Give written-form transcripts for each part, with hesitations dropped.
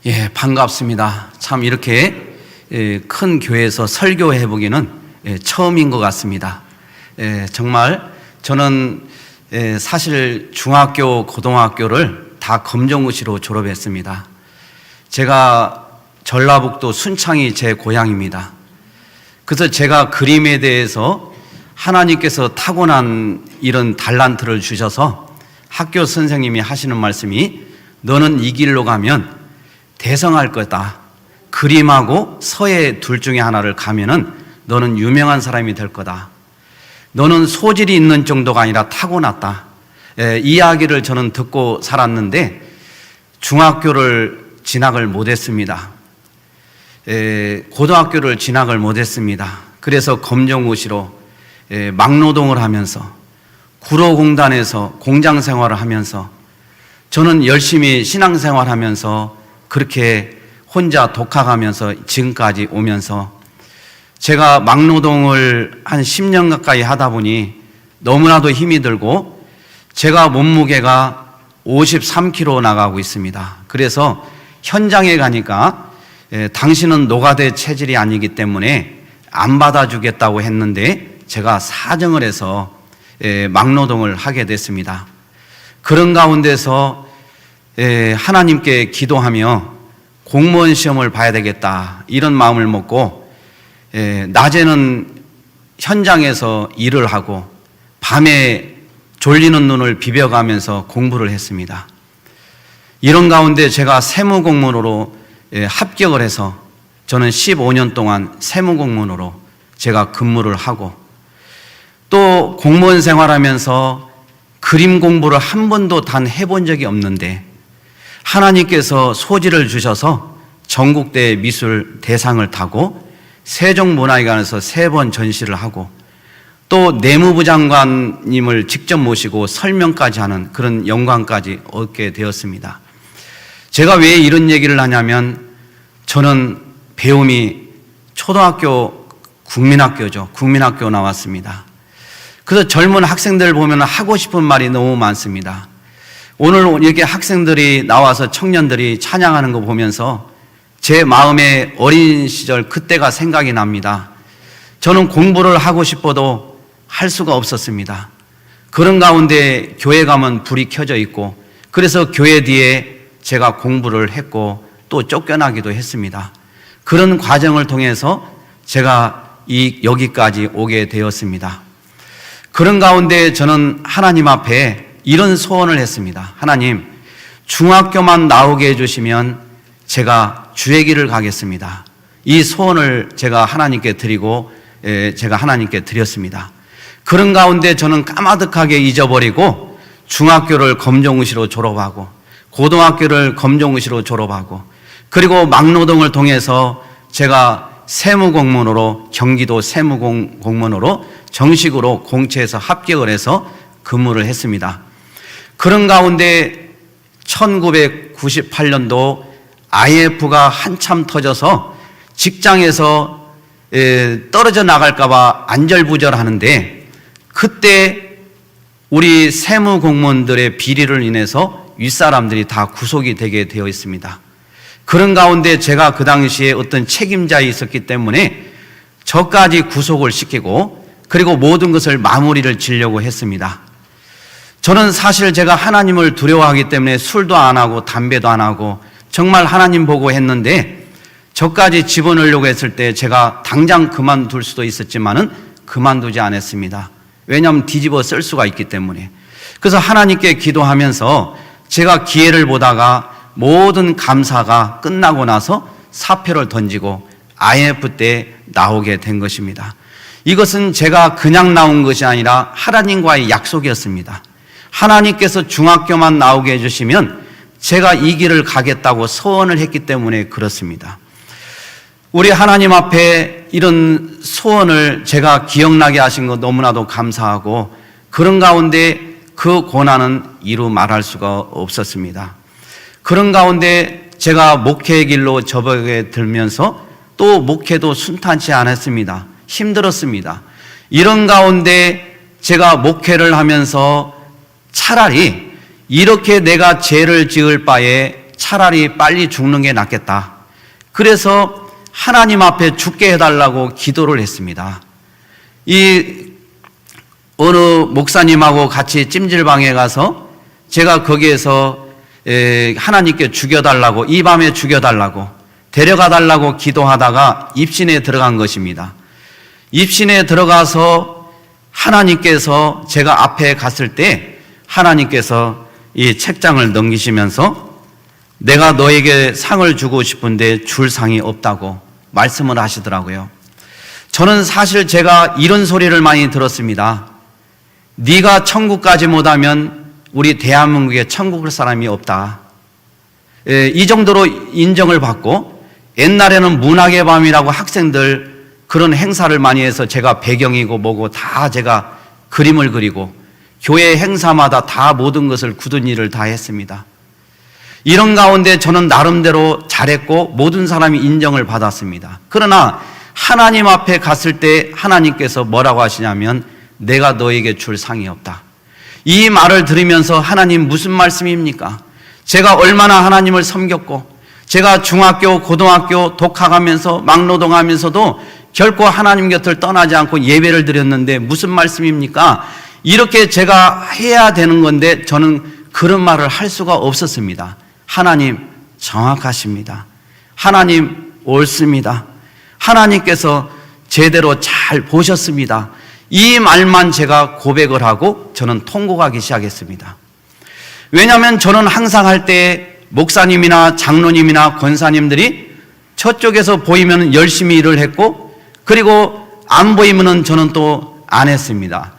예, 반갑습니다. 참 이렇게 큰 교회에서 설교해 보기는 처음인 것 같습니다. 정말 저는 사실 중학교, 고등학교를 다 검정고시로 졸업했습니다. 제가 전라북도 순창이 제 고향입니다. 그래서 제가 그림에 대해서 하나님께서 타고난 이런 달란트를 주셔서 학교 선생님이 하시는 말씀이 너는 이 길로 가면 대성할 거다. 그림하고 서예 둘 중에 하나를 가면은 너는 유명한 사람이 될 거다. 너는 소질이 있는 정도가 아니라 타고났다. 이 이야기를 저는 듣고 살았는데 중학교를 진학을 못했습니다. 고등학교를 진학을 못했습니다. 그래서 검정고시로 막노동을 하면서 구로공단에서 공장 생활을 하면서 저는 열심히 신앙생활하면서 그렇게 혼자 독학하면서 지금까지 오면서 제가 막노동을 한 10년 가까이 하다 보니 너무나도 힘이 들고 제가 몸무게가 53kg 나가고 있습니다. 그래서 현장에 가니까 당신은 노가대 체질이 아니기 때문에 안 받아주겠다고 했는데 제가 사정을 해서 막노동을 하게 됐습니다. 그런 가운데서 하나님께 기도하며 공무원 시험을 봐야 되겠다 이런 마음을 먹고 낮에는 현장에서 일을 하고 밤에 졸리는 눈을 비벼가면서 공부를 했습니다. 이런 가운데 제가 세무공무원으로 합격을 해서 저는 15년 동안 세무공무원으로 제가 근무를 하고 또 공무원 생활하면서 그림 공부를 한 번도 단 해본 적이 없는데 하나님께서 소질을 주셔서 전국대 미술 대상을 타고 세종문화회관에서 3번 전시를 하고 또 내무부 장관님을 직접 모시고 설명까지 하는 그런 영광까지 얻게 되었습니다. 제가 왜 이런 얘기를 하냐면 저는 배움이 초등학교 국민학교죠. 국민학교 나왔습니다. 그래서 젊은 학생들 보면 하고 싶은 말이 너무 많습니다. 오늘 이렇게 학생들이 나와서 청년들이 찬양하는 거 보면서 제 마음에 어린 시절 그때가 생각이 납니다. 저는 공부를 하고 싶어도 할 수가 없었습니다. 그런 가운데 교회 가면 불이 켜져 있고 그래서 교회 뒤에 제가 공부를 했고 또 쫓겨나기도 했습니다. 그런 과정을 통해서 제가 여기까지 오게 되었습니다. 그런 가운데 저는 하나님 앞에 이런 소원을 했습니다. 하나님, 중학교만 나오게 해주시면 제가 주의 길을 가겠습니다. 이 소원을 제가 하나님께 드리고 제가 하나님께 드렸습니다. 그런 가운데 저는 까마득하게 잊어버리고 중학교를 검정고시로 졸업하고 고등학교를 검정고시로 졸업하고 그리고 막노동을 통해서 제가 세무공무원으로 경기도 세무공무원으로 정식으로 공채에서 합격을 해서 근무를 했습니다. 그런 가운데 1998년도 IMF가 한참 터져서 직장에서 떨어져 나갈까 봐 안절부절하는데 그때 우리 세무공무원들의 비리를 인해서 윗사람들이 다 구속이 되게 되어 있습니다. 그런 가운데 제가 그 당시에 어떤 책임자에 있었기 때문에 저까지 구속을 시키고 그리고 모든 것을 마무리를 지려고 했습니다. 저는 사실 제가 하나님을 두려워하기 때문에 술도 안 하고 담배도 안 하고 정말 하나님 보고 했는데 저까지 집어넣으려고 했을 때 제가 당장 그만둘 수도 있었지만은 그만두지 않았습니다. 왜냐하면 뒤집어 쓸 수가 있기 때문에. 그래서 하나님께 기도하면서 제가 기회를 보다가 모든 감사가 끝나고 나서 사표를 던지고 IMF 때 나오게 된 것입니다. 이것은 제가 그냥 나온 것이 아니라 하나님과의 약속이었습니다. 하나님께서 중학교만 나오게 해주시면 제가 이 길을 가겠다고 소원을 했기 때문에 그렇습니다. 우리 하나님 앞에 이런 소원을 제가 기억나게 하신 것 너무나도 감사하고 그런 가운데 그 고난은 이루 말할 수가 없었습니다. 그런 가운데 제가 목회의 길로 접어들게 들면서 또 목회도 순탄치 않았습니다. 힘들었습니다. 이런 가운데 제가 목회를 하면서 차라리 이렇게 내가 죄를 지을 바에 차라리 빨리 죽는 게 낫겠다. 그래서 하나님 앞에 죽게 해달라고 기도를 했습니다. 이 어느 목사님하고 같이 찜질방에 가서 제가 거기에서 하나님께 죽여달라고, 이 밤에 죽여달라고, 데려가달라고 기도하다가 입신에 들어간 것입니다. 입신에 들어가서 하나님께서 제가 앞에 갔을 때 하나님께서 이 책장을 넘기시면서 내가 너에게 상을 주고 싶은데 줄 상이 없다고 말씀을 하시더라고요. 저는 사실 제가 이런 소리를 많이 들었습니다. 네가 천국까지 못하면 우리 대한민국에 천국 갈 사람이 없다. 이 정도로 인정을 받고, 옛날에는 문학의 밤이라고 학생들 그런 행사를 많이 해서 제가 배경이고 뭐고 다 제가 그림을 그리고 교회 행사마다 다 모든 것을 굳은 일을 다 했습니다. 이런 가운데 저는 나름대로 잘했고 모든 사람이 인정을 받았습니다. 그러나 하나님 앞에 갔을 때 하나님께서 뭐라고 하시냐면 내가 너에게 줄 상이 없다. 이 말을 들으면서 하나님 무슨 말씀입니까? 제가 얼마나 하나님을 섬겼고 제가 중학교, 고등학교 독학하면서 막노동하면서도 결코 하나님 곁을 떠나지 않고 예배를 드렸는데 무슨 말씀입니까? 이렇게 제가 해야 되는 건데 저는 그런 말을 할 수가 없었습니다. 하나님 정확하십니다. 하나님 옳습니다. 하나님께서 제대로 잘 보셨습니다. 이 말만 제가 고백을 하고 저는 통곡하기 시작했습니다. 왜냐하면 저는 항상 할 때 목사님이나 장로님이나 권사님들이 저쪽에서 보이면 열심히 일을 했고, 그리고 안 보이면 저는 또 안 했습니다.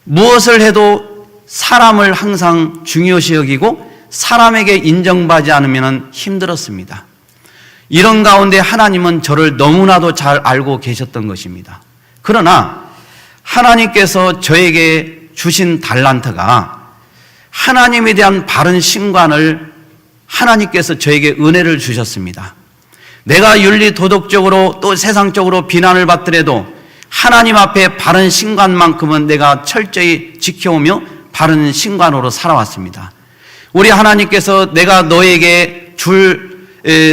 무엇을 해도 사람을 항상 중요시 여기고 사람에게 인정받지 않으면 힘들었습니다. 이런 가운데 하나님은 저를 너무나도 잘 알고 계셨던 것입니다. 그러나 하나님께서 저에게 주신 달란트가 하나님에 대한 바른 신관을 하나님께서 저에게 은혜를 주셨습니다. 내가 윤리 도덕적으로 또 세상적으로 비난을 받더라도 하나님 앞에 바른 신관만큼은 내가 철저히 지켜오며 바른 신관으로 살아왔습니다. 우리 하나님께서 내가 너에게 줄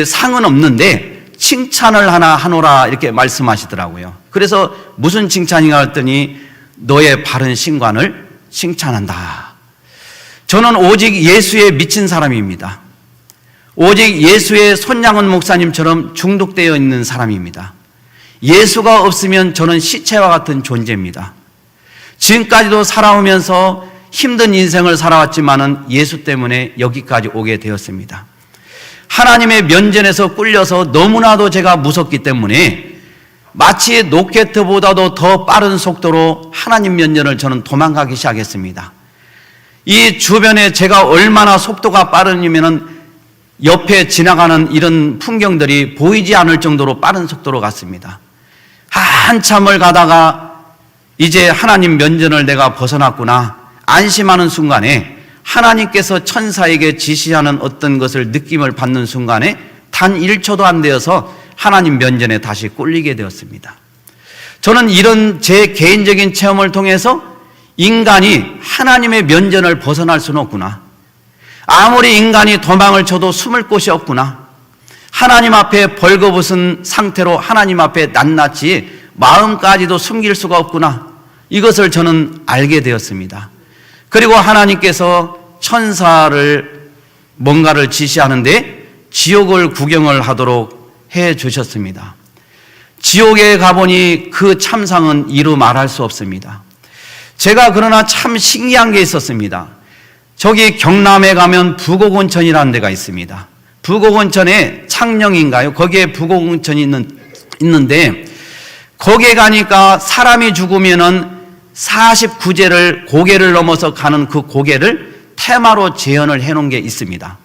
상은 없는데 칭찬을 하나 하노라 이렇게 말씀하시더라고요. 그래서 무슨 칭찬인가 했더니 너의 바른 신관을 칭찬한다. 저는 오직 예수에 미친 사람입니다. 오직 예수의 손양은 목사님처럼 중독되어 있는 사람입니다. 예수가 없으면 저는 시체와 같은 존재입니다. 지금까지도 살아오면서 힘든 인생을 살아왔지만은 예수 때문에 여기까지 오게 되었습니다. 하나님의 면전에서 꿀려서 너무나도 제가 무섭기 때문에 마치 로켓보다도 더 빠른 속도로 하나님 면전을 저는 도망가기 시작했습니다. 이 주변에 제가 얼마나 속도가 빠르냐면은 옆에 지나가는 이런 풍경들이 보이지 않을 정도로 빠른 속도로 갔습니다. 한참을 가다가 이제 하나님 면전을 내가 벗어났구나 안심하는 순간에 하나님께서 천사에게 지시하는 어떤 것을 느낌을 받는 순간에 단 1초도 안 되어서 하나님 면전에 다시 꿀리게 되었습니다. 저는 이런 제 개인적인 체험을 통해서 인간이 하나님의 면전을 벗어날 수는 없구나. 아무리 인간이 도망을 쳐도 숨을 곳이 없구나. 하나님 앞에 벌거벗은 상태로 하나님 앞에 낱낱이 마음까지도 숨길 수가 없구나. 이것을 저는 알게 되었습니다. 그리고 하나님께서 천사를 뭔가를 지시하는데 지옥을 구경을 하도록 해 주셨습니다. 지옥에 가보니 그 참상은 이루 말할 수 없습니다. 제가 그러나 참 신기한 게 있었습니다. 저기 경남에 가면 부곡온천이라는 데가 있습니다. 부곡온천에 창녕인가요? 거기에 부곡온천이 있는데 거기에 가니까 사람이 죽으면은 49제를 고개를 넘어서 가는 그 고개를 테마로 재현을 해놓은 게 있습니다.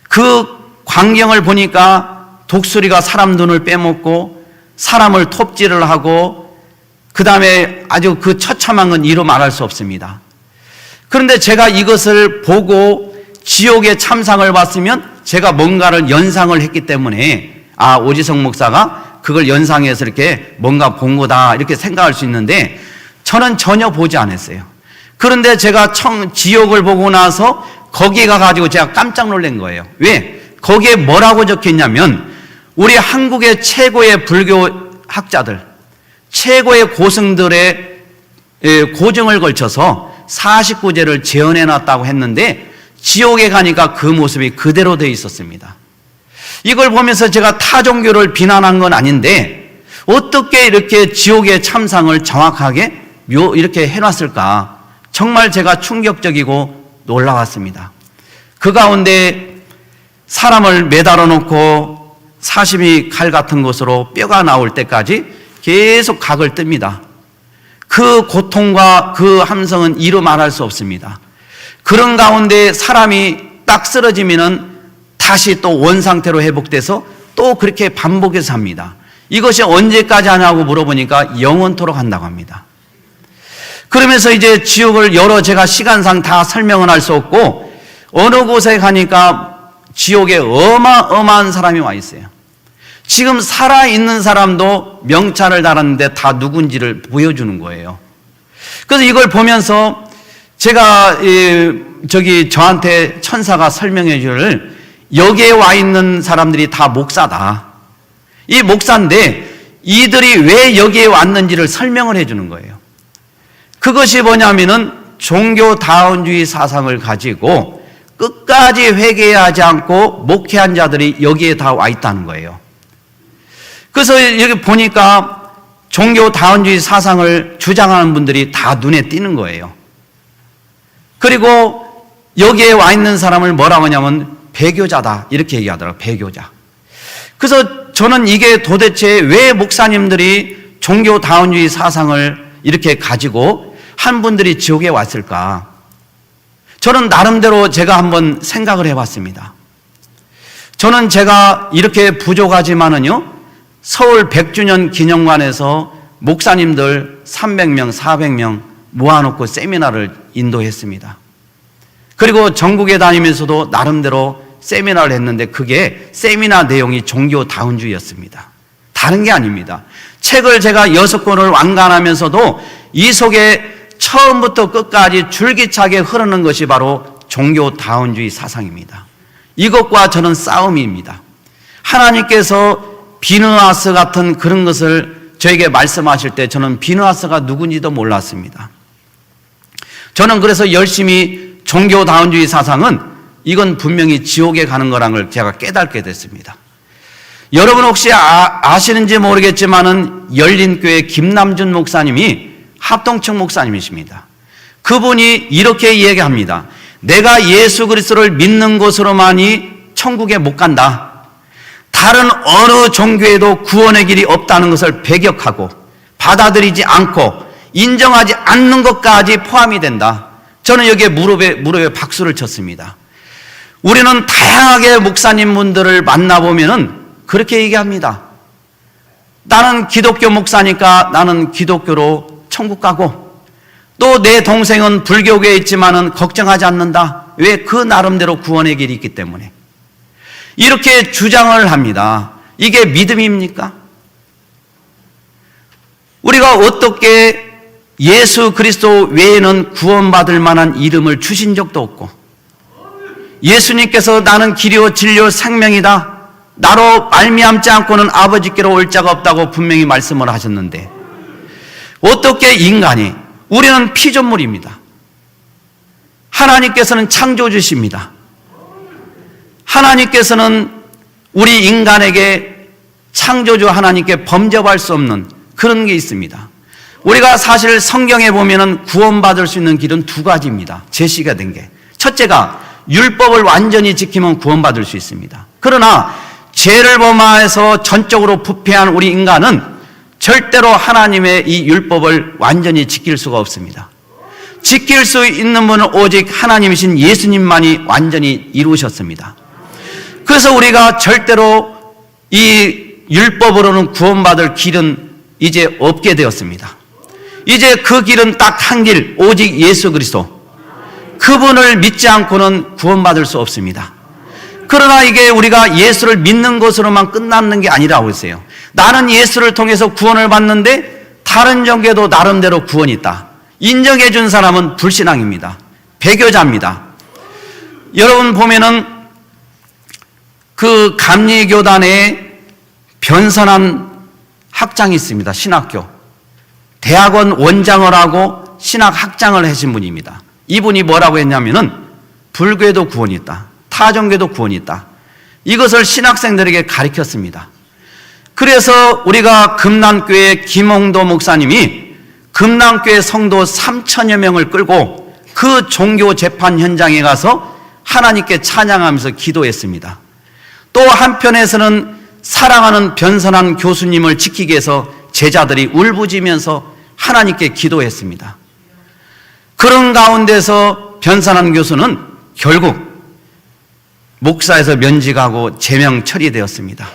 그 광경을 보니까 독수리가 사람 눈을 빼먹고 사람을 톱질을 하고 그 다음에 아주 그 처참한 건 이루 말할 수 없습니다. 그런데 제가 이것을 보고 지옥의 참상을 봤으면 제가 뭔가를 연상을 했기 때문에 오지성 목사가 그걸 연상해서 이렇게 뭔가 본 거다 이렇게 생각할 수 있는데 저는 전혀 보지 않았어요. 그런데 제가 지옥을 보고 나서 거기에 가가지고 제가 깜짝 놀란 거예요. 왜? 거기에 뭐라고 적혀 있냐면 우리 한국의 최고의 불교 학자들, 최고의 고승들의 고증을 걸쳐서 49제를 재현해 놨다고 했는데 지옥에 가니까 그 모습이 그대로 되어 있었습니다. 이걸 보면서 제가 타 종교를 비난한 건 아닌데 어떻게 이렇게 지옥의 참상을 정확하게 이렇게 해놨을까? 정말 제가 충격적이고 놀라웠습니다. 그 가운데 사람을 매달아 놓고 사시미 칼 같은 것으로 뼈가 나올 때까지 계속 각을 뜹니다. 그 고통과 그 함성은 이루 말할 수 없습니다. 그런 가운데 사람이 딱 쓰러지면은 다시 또 원상태로 회복돼서 또 그렇게 반복해서 합니다. 이것이 언제까지 하냐고 물어보니까 영원토록 한다고 합니다. 그러면서 이제 지옥을 제가 시간상 다 설명은 할 수 없고 어느 곳에 가니까 지옥에 어마어마한 사람이 와 있어요. 지금 살아있는 사람도 명찰을 달았는데 다 누군지를 보여주는 거예요. 그래서 이걸 보면서 제가 저한테 천사가 설명해 주를 여기에 와 있는 사람들이 다 목사다. 이 목사인데 이들이 왜 여기에 왔는지를 설명을 해 주는 거예요. 그것이 뭐냐면은 종교다원주의 사상을 가지고 끝까지 회개하지 않고 목회한 자들이 여기에 다 와 있다는 거예요. 그래서 여기 보니까 종교다원주의 사상을 주장하는 분들이 다 눈에 띄는 거예요. 그리고 여기에 와 있는 사람을 뭐라고 하냐면 배교자다 이렇게 얘기하더라고요. 배교자. 그래서 저는 이게 도대체 왜 목사님들이 종교다원주의 사상을 이렇게 가지고 한 분들이 지옥에 왔을까? 저는 나름대로 제가 한번 생각을 해봤습니다. 저는 제가 이렇게 부족하지만은요, 서울 100주년 기념관에서 목사님들 300명, 400명 모아놓고 세미나를 인도했습니다. 그리고 전국에 다니면서도 나름대로 세미나를 했는데 그게 세미나 내용이 종교다원주의였습니다. 다른 게 아닙니다. 책을 제가 6권을 완간하면서도 이 속에 처음부터 끝까지 줄기차게 흐르는 것이 바로 종교다원주의 사상입니다. 이것과 저는 싸움입니다. 하나님께서 비느하스 같은 그런 것을 저에게 말씀하실 때 저는 비느하스가 누군지도 몰랐습니다. 저는 그래서 열심히 종교다원주의 사상은 이건 분명히 지옥에 가는 거라는 걸 제가 깨닫게 됐습니다. 여러분 혹시 아시는지 모르겠지만은 열린교회 김남준 목사님이 합동층 목사님이십니다. 그분이 이렇게 이야기합니다. 내가 예수 그리스도를 믿는 것으로만이 천국에 못 간다. 다른 어느 종교에도 구원의 길이 없다는 것을 배격하고 받아들이지 않고 인정하지 않는 것까지 포함이 된다. 저는 여기에 무릎에 박수를 쳤습니다. 우리는 다양하게 목사님분들을 만나보면은 그렇게 얘기합니다. 나는 기독교 목사니까 나는 기독교로 천국 가고 또 내 동생은 불교계에 있지만은 걱정하지 않는다. 왜? 그 나름대로 구원의 길이 있기 때문에. 이렇게 주장을 합니다. 이게 믿음입니까? 우리가 어떻게 예수 그리스도 외에는 구원받을 만한 이름을 주신 적도 없고 예수님께서 나는 길이요 진리요 생명이다. 나로 말미암지 않고는 아버지께로 올 자가 없다고 분명히 말씀을 하셨는데 어떻게 인간이 우리는 피조물입니다. 하나님께서는 창조주십니다. 하나님께서는 우리 인간에게 창조주 하나님께 범접할 수 없는 그런 게 있습니다. 우리가 사실 성경에 보면은 구원받을 수 있는 길은 두 가지입니다. 제시가 된 게. 첫째가 율법을 완전히 지키면 구원받을 수 있습니다. 그러나 죄를 범하여서 전적으로 부패한 우리 인간은 절대로 하나님의 이 율법을 완전히 지킬 수가 없습니다. 지킬 수 있는 분은 오직 하나님이신 예수님만이 완전히 이루셨습니다. 그래서 우리가 절대로 이 율법으로는 구원받을 길은 이제 없게 되었습니다. 이제 그 길은 딱 한 길, 오직 예수 그리스도. 그분을 믿지 않고는 구원받을 수 없습니다. 그러나 이게 우리가 예수를 믿는 것으로만 끝나는 게 아니라고 했어요. 나는 예수를 통해서 구원을 받는데 다른 종교도 나름대로 구원이 있다. 인정해 준 사람은 불신앙입니다. 배교자입니다. 여러분 보면은 그 감리교단에 변선한 학장이 있습니다. 신학교. 대학원 원장을 하고 신학 학장을 하신 분입니다. 이분이 뭐라고 했냐면은 불교에도 구원이 있다. 타종교에도 구원이 있다. 이것을 신학생들에게 가르쳤습니다. 그래서 우리가 금난교회 김홍도 목사님이 금난교회 성도 3천여 명을 끌고 그 종교 재판 현장에 가서 하나님께 찬양하면서 기도했습니다. 또 한편에서는 사랑하는 변선한 교수님을 지키기 위해서 제자들이 울부짖으면서 하나님께 기도했습니다. 그런 가운데서 변선한 교수는 결국 목사에서 면직하고 제명 처리되었습니다.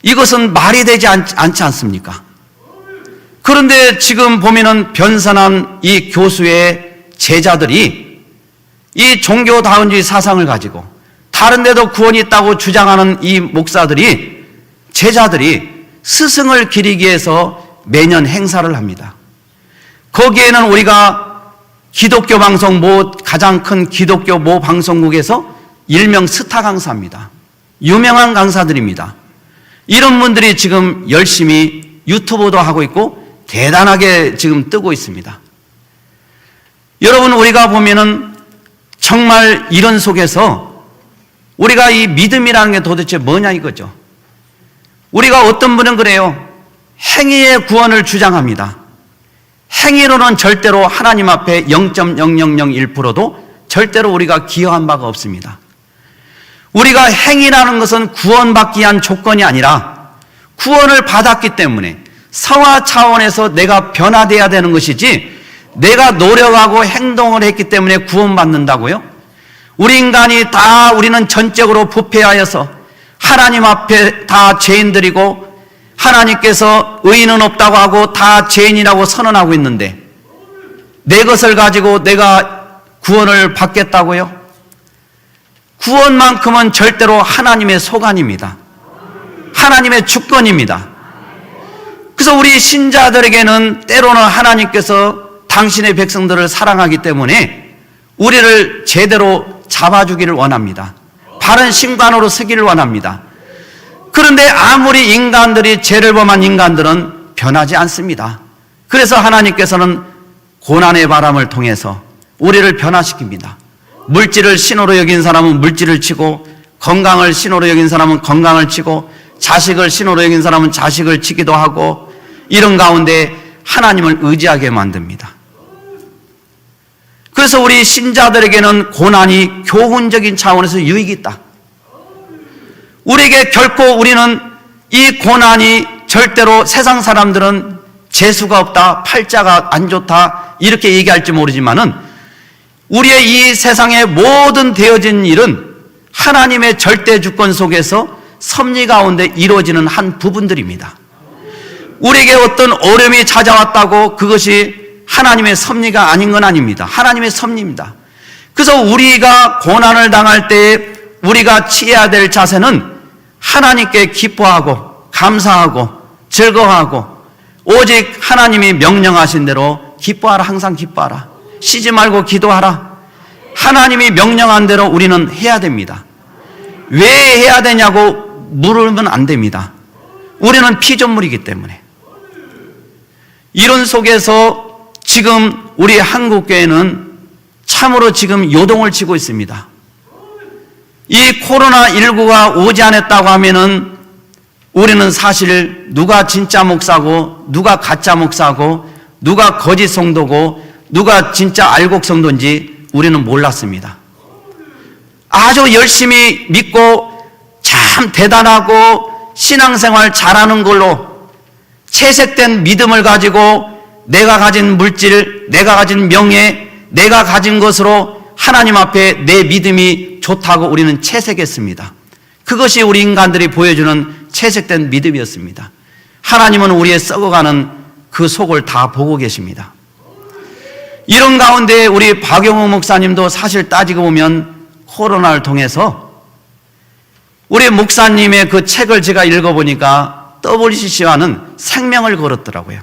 이것은 말이 되지 않지 않습니까? 그런데 지금 보면은 변선한 이 교수의 제자들이 이 종교다운주의 사상을 가지고 다른 데도 구원이 있다고 주장하는 이 목사들이, 제자들이 스승을 기리기 위해서 매년 행사를 합니다. 거기에는 우리가 기독교 방송 가장 큰 기독교 방송국에서 일명 스타 강사입니다. 유명한 강사들입니다. 이런 분들이 지금 열심히 유튜브도 하고 있고 대단하게 지금 뜨고 있습니다. 여러분, 우리가 보면은 정말 이런 속에서 우리가 이 믿음이라는 게 도대체 뭐냐 이거죠. 우리가 어떤 분은 그래요. 행위의 구원을 주장합니다. 행위로는 절대로 하나님 앞에 0.0001%도 절대로 우리가 기여한 바가 없습니다. 우리가 행위라는 것은 구원받기 위한 조건이 아니라 구원을 받았기 때문에 성화 차원에서 내가 변화되어야 되는 것이지, 내가 노력하고 행동을 했기 때문에 구원받는다고요? 우리 인간이 다, 우리는 전적으로 부패하여서 하나님 앞에 다 죄인들이고 하나님께서 의인은 없다고 하고 다 죄인이라고 선언하고 있는데 내 것을 가지고 내가 구원을 받겠다고요? 구원만큼은 절대로 하나님의 소관입니다. 하나님의 주권입니다. 그래서 우리 신자들에게는 때로는 하나님께서 당신의 백성들을 사랑하기 때문에 우리를 제대로 잡아주기를 원합니다. 바른 신관으로 서기를 원합니다. 그런데 아무리 인간들이 죄를 범한 인간들은 변하지 않습니다. 그래서 하나님께서는 고난의 바람을 통해서 우리를 변화시킵니다. 물질을 신호로 여긴 사람은 물질을 치고, 건강을 신호로 여긴 사람은 건강을 치고, 자식을 신호로 여긴 사람은 자식을 치기도 하고, 이런 가운데 하나님을 의지하게 만듭니다. 그래서 우리 신자들에게는 고난이 교훈적인 차원에서 유익이 있다. 우리에게 결코 우리는 이 고난이 절대로 세상 사람들은 재수가 없다, 팔자가 안 좋다 이렇게 얘기할지 모르지만은 우리의 이 세상의 모든 되어진 일은 하나님의 절대 주권 속에서 섭리 가운데 이루어지는 한 부분들입니다. 우리에게 어떤 어려움이 찾아왔다고 그것이 하나님의 섭리가 아닌 건 아닙니다. 하나님의 섭리입니다. 그래서 우리가 고난을 당할 때 우리가 취해야 될 자세는 하나님께 기뻐하고 감사하고 즐거워하고 오직 하나님이 명령하신 대로 기뻐하라, 항상 기뻐하라, 쉬지 말고 기도하라. 하나님이 명령한 대로 우리는 해야 됩니다. 왜 해야 되냐고 물으면 안 됩니다. 우리는 피조물이기 때문에. 이런 속에서 지금 우리 한국교회는 참으로 지금 요동을 치고 있습니다. 이 코로나19가 오지 않았다고 하면은 우리는 사실 누가 진짜 목사고 누가 가짜 목사고 누가 거짓 성도고 누가 진짜 알곡 성도인지 우리는 몰랐습니다. 아주 열심히 믿고 참 대단하고 신앙생활 잘하는 걸로 채색된 믿음을 가지고 내가 가진 물질, 내가 가진 명예, 내가 가진 것으로 하나님 앞에 내 믿음이 좋다고 우리는 채색했습니다. 그것이 우리 인간들이 보여주는 채색된 믿음이었습니다. 하나님은 우리의 썩어가는 그 속을 다 보고 계십니다. 이런 가운데 우리 박영호 목사님도 사실 따지고 보면 코로나를 통해서 우리 목사님의 그 책을 제가 읽어보니까 WCC와는 생명을 걸었더라고요.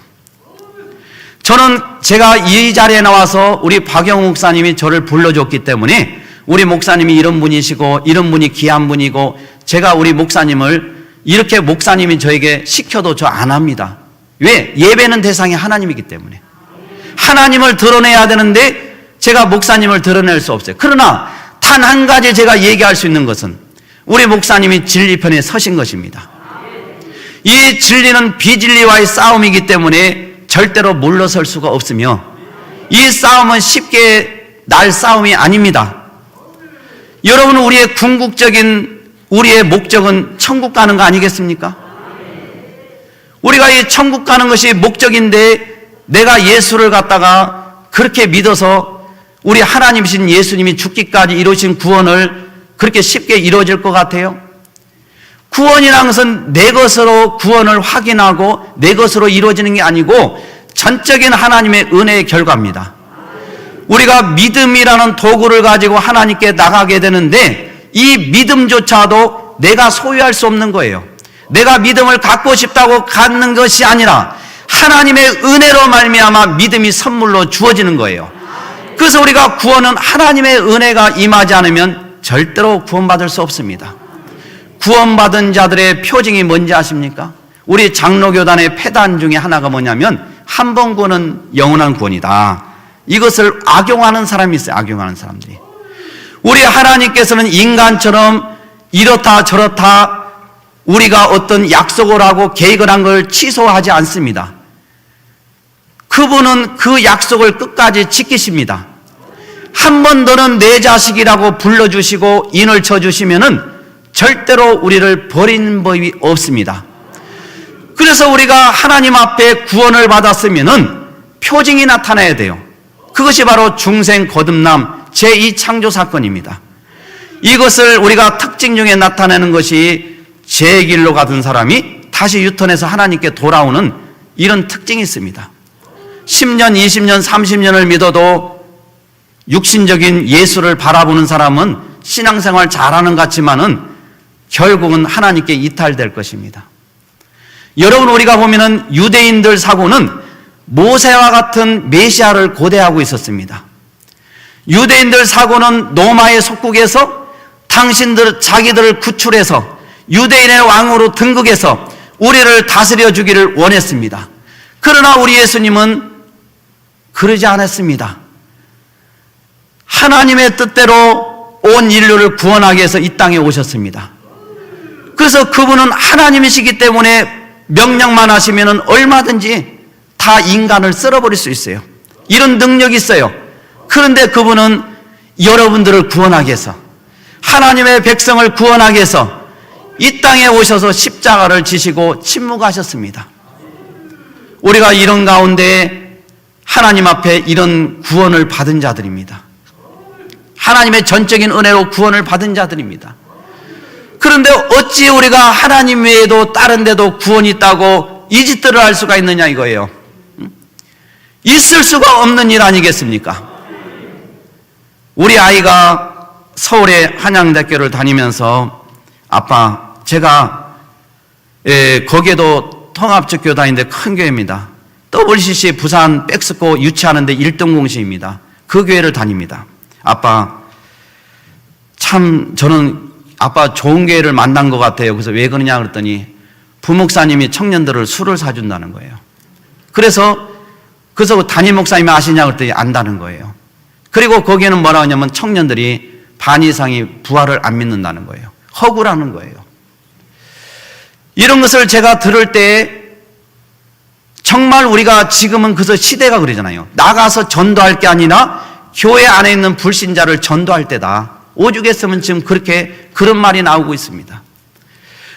저는 제가 이 자리에 나와서 우리 박영호 목사님이 저를 불러줬기 때문에 우리 목사님이 이런 분이시고 이런 분이 귀한 분이고 제가 우리 목사님을 이렇게 목사님이 저에게 시켜도 저 안 합니다. 왜? 예배는 대상이 하나님이기 때문에. 하나님을 드러내야 되는데 제가 목사님을 드러낼 수 없어요. 그러나 단 한 가지 제가 얘기할 수 있는 것은 우리 목사님이 진리편에 서신 것입니다. 이 진리는 비진리와의 싸움이기 때문에 절대로 물러설 수가 없으며 이 싸움은 쉽게 날 싸움이 아닙니다. 여러분, 우리의 궁극적인 우리의 목적은 천국 가는 거 아니겠습니까? 우리가 이 천국 가는 것이 목적인데 내가 예수를 갖다가 그렇게 믿어서 우리 하나님이신 예수님이 죽기까지 이루신 구원을 그렇게 쉽게 이루어질 것 같아요? 구원이라는 것은 내 것으로 구원을 확인하고 내 것으로 이루어지는 게 아니고 전적인 하나님의 은혜의 결과입니다. 우리가 믿음이라는 도구를 가지고 하나님께 나가게 되는데 이 믿음조차도 내가 소유할 수 없는 거예요. 내가 믿음을 갖고 싶다고 갖는 것이 아니라 하나님의 은혜로 말미암아 믿음이 선물로 주어지는 거예요. 그래서 우리가 구원은 하나님의 은혜가 임하지 않으면 절대로 구원받을 수 없습니다. 구원받은 자들의 표징이 뭔지 아십니까? 우리 장로교단의 폐단 중에 하나가 뭐냐면 한 번 구원은 영원한 구원이다. 이것을 악용하는 사람이 있어요. 악용하는 사람들이. 우리 하나님께서는 인간처럼 이렇다 저렇다 우리가 어떤 약속을 하고 계획을 한 걸 취소하지 않습니다. 그분은 그 약속을 끝까지 지키십니다. 한 번 너는 내 자식이라고 불러주시고 인을 쳐주시면은 절대로 우리를 버리는 법이 없습니다. 그래서 우리가 하나님 앞에 구원을 받았으면은 표징이 나타나야 돼요. 그것이 바로 중생 거듭남 제2창조 사건입니다. 이것을 우리가 특징 중에 나타내는 것이 제 길로 가던 사람이 다시 유턴해서 하나님께 돌아오는 이런 특징이 있습니다. 10년, 20년, 30년을 믿어도 육신적인 예수를 바라보는 사람은 신앙생활 잘하는 것 같지만은 결국은 하나님께 이탈될 것입니다. 여러분, 우리가 보면은 유대인들 사고는 모세와 같은 메시아를 고대하고 있었습니다. 유대인들 사고는 로마의 속국에서 자기들을 구출해서 유대인의 왕으로 등극해서 우리를 다스려 주기를 원했습니다. 그러나 우리 예수님은 그러지 않았습니다. 하나님의 뜻대로 온 인류를 구원하기 위해서 이 땅에 오셨습니다. 그래서 그분은 하나님이시기 때문에 명령만 하시면 얼마든지 다 인간을 쓸어버릴 수 있어요. 이런 능력이 있어요. 그런데 그분은 여러분들을 구원하기 위해서, 하나님의 백성을 구원하기 위해서 이 땅에 오셔서 십자가를 지시고 침묵하셨습니다. 우리가 이런 가운데 하나님 앞에 이런 구원을 받은 자들입니다. 하나님의 전적인 은혜로 구원을 받은 자들입니다. 그런데 어찌 우리가 하나님 외에도 다른 데도 구원이 있다고 이 짓들을 할 수가 있느냐 이거예요. 있을 수가 없는 일 아니겠습니까? 우리 아이가 서울의 한양대교를 다니면서 아빠, 제가 거기에도 통합적 교단인데 큰 교회입니다. WCC 부산 백스코 유치하는데 1등 공신입니다. 그 교회를 다닙니다. 아빠, 참 저는 아빠 좋은 교회를 만난 것 같아요. 그래서 왜 그러냐 그랬더니 부목사님이 청년들을 술을 사준다는 거예요. 그래서 담임 목사님이 아시냐 그랬더니 안다는 거예요. 그리고 거기에는 뭐라고 하냐면 청년들이 반 이상이 부활을 안 믿는다는 거예요. 허구라는 거예요. 이런 것을 제가 들을 때 정말 우리가 지금은 그래서 시대가 그러잖아요. 나가서 전도할 게 아니라 교회 안에 있는 불신자를 전도할 때다. 오죽했으면 지금 그렇게 그런 말이 나오고 있습니다.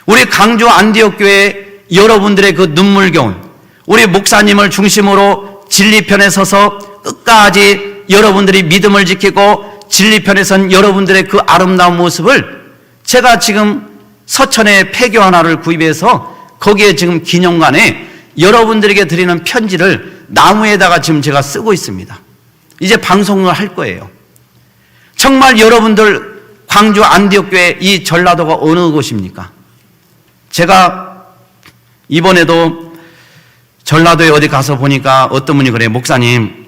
우리 강주 안디옥 교회 여러분들의 그 눈물겨운 우리 목사님을 중심으로 진리편에 서서 끝까지 여러분들이 믿음을 지키고 진리편에 선 여러분들의 그 아름다운 모습을 제가 지금 서천에 폐교 하나를 구입해서 거기에 지금 기념관에 여러분들에게 드리는 편지를 나무에다가 지금 제가 쓰고 있습니다. 이제 방송을 할 거예요. 정말 여러분들 광주 안디옥교회 이 전라도가 어느 곳입니까? 제가 이번에도 전라도에 어디 가서 보니까 어떤 분이 그래요. 목사님,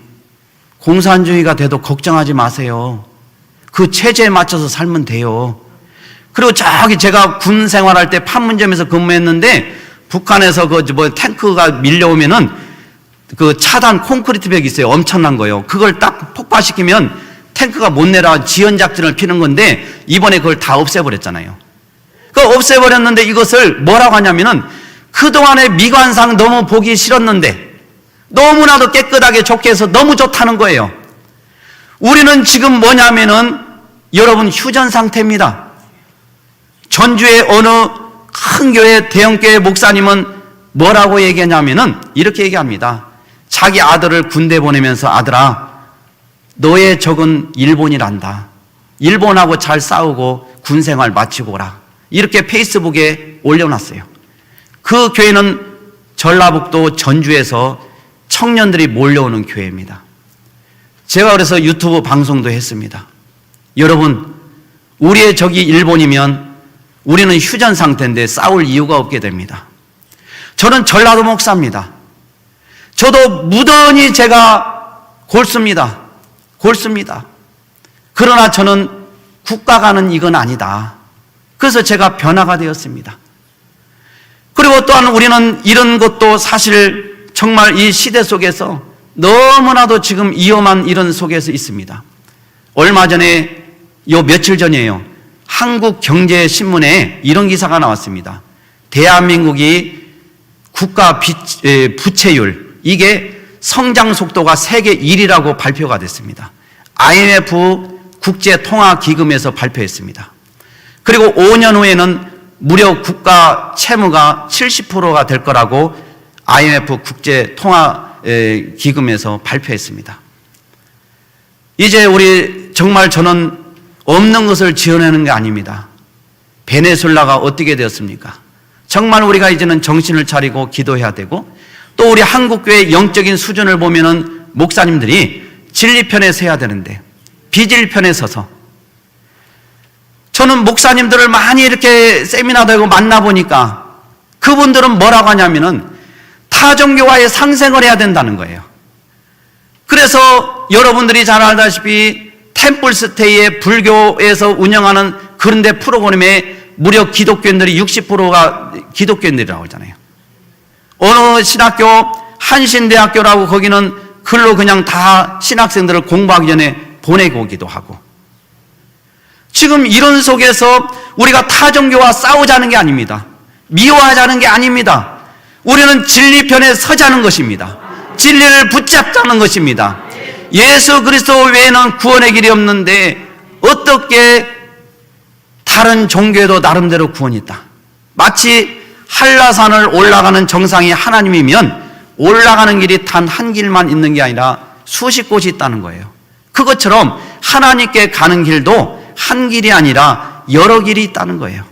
공산주의가 돼도 걱정하지 마세요. 그 체제에 맞춰서 살면 돼요. 그리고 저기 제가 군 생활할 때 판문점에서 근무했는데 북한에서 탱크가 밀려오면은 그 차단 콘크리트 벽이 있어요. 엄청난 거예요. 그걸 딱 폭파시키면 탱크가 못 내려와 지연작전을 피는 건데 이번에 그걸 다 없애버렸잖아요. 그걸 없애버렸는데 이것을 뭐라고 하냐면은 그동안의 미관상 너무 보기 싫었는데 너무나도 깨끗하게 좋게 해서 너무 좋다는 거예요. 우리는 지금 뭐냐면은 여러분 휴전 상태입니다. 전주의 어느 큰 교회, 대형교회 목사님은 뭐라고 얘기하냐면은 이렇게 얘기합니다. 자기 아들을 군대 보내면서 아들아, 너의 적은 일본이란다. 일본하고 잘 싸우고 군생활 마치고 오라. 이렇게 페이스북에 올려놨어요. 그 교회는 전라북도 전주에서 청년들이 몰려오는 교회입니다. 제가 그래서 유튜브 방송도 했습니다. 여러분, 우리의 적이 일본이면 우리는 휴전 상태인데 싸울 이유가 없게 됩니다. 저는 전라도 목사입니다. 저도 무던히 제가 골습니다. 그러나 저는 국가가는 이건 아니다. 그래서 제가 변화가 되었습니다. 그리고 또한 우리는 이런 것도 사실 정말 이 시대 속에서 너무나도 지금 위험한 이런 속에서 있습니다. 얼마 전에 며칠 전이에요. 한국경제신문에 이런 기사가 나왔습니다. 대한민국이 국가 부채율, 이게 성장 속도가 세계 1위라고 발표가 됐습니다. IMF 국제통화기금에서 발표했습니다. 그리고 5년 후에는 무려 국가 채무가 70%가 될 거라고 IMF 국제통화기금에서 발표했습니다. 이제 우리 정말 저는 없는 것을 지어내는 게 아닙니다. 베네수엘라가 어떻게 되었습니까? 정말 우리가 이제는 정신을 차리고 기도해야 되고, 또 우리 한국교회의 영적인 수준을 보면은 목사님들이 진리편에 서야 되는데 비진리편에 서서, 저는 목사님들을 많이 이렇게 세미나도 하고 만나보니까 그분들은 뭐라고 하냐면은 타종교와의 상생을 해야 된다는 거예요. 그래서 여러분들이 잘 알다시피 템플스테이의 불교에서 운영하는 그런데 프로그램에 무려 기독교인들이 60%가 기독교인들이라고 하잖아요. 어느 신학교, 한신대학교라고 거기는 글로 그냥 다 신학생들을 공부하기 전에 보내고 오기도 하고. 지금 이런 속에서 우리가 타종교와 싸우자는 게 아닙니다. 미워하자는 게 아닙니다. 우리는 진리편에 서자는 것입니다. 진리를 붙잡자는 것입니다. 예수 그리스도 외에는 구원의 길이 없는데 어떻게 다른 종교에도 나름대로 구원이 있다. 마치 한라산을 올라가는 정상이 하나님이면 올라가는 길이 단 한 길만 있는 게 아니라 수십 곳이 있다는 거예요. 그것처럼 하나님께 가는 길도 한 길이 아니라 여러 길이 있다는 거예요.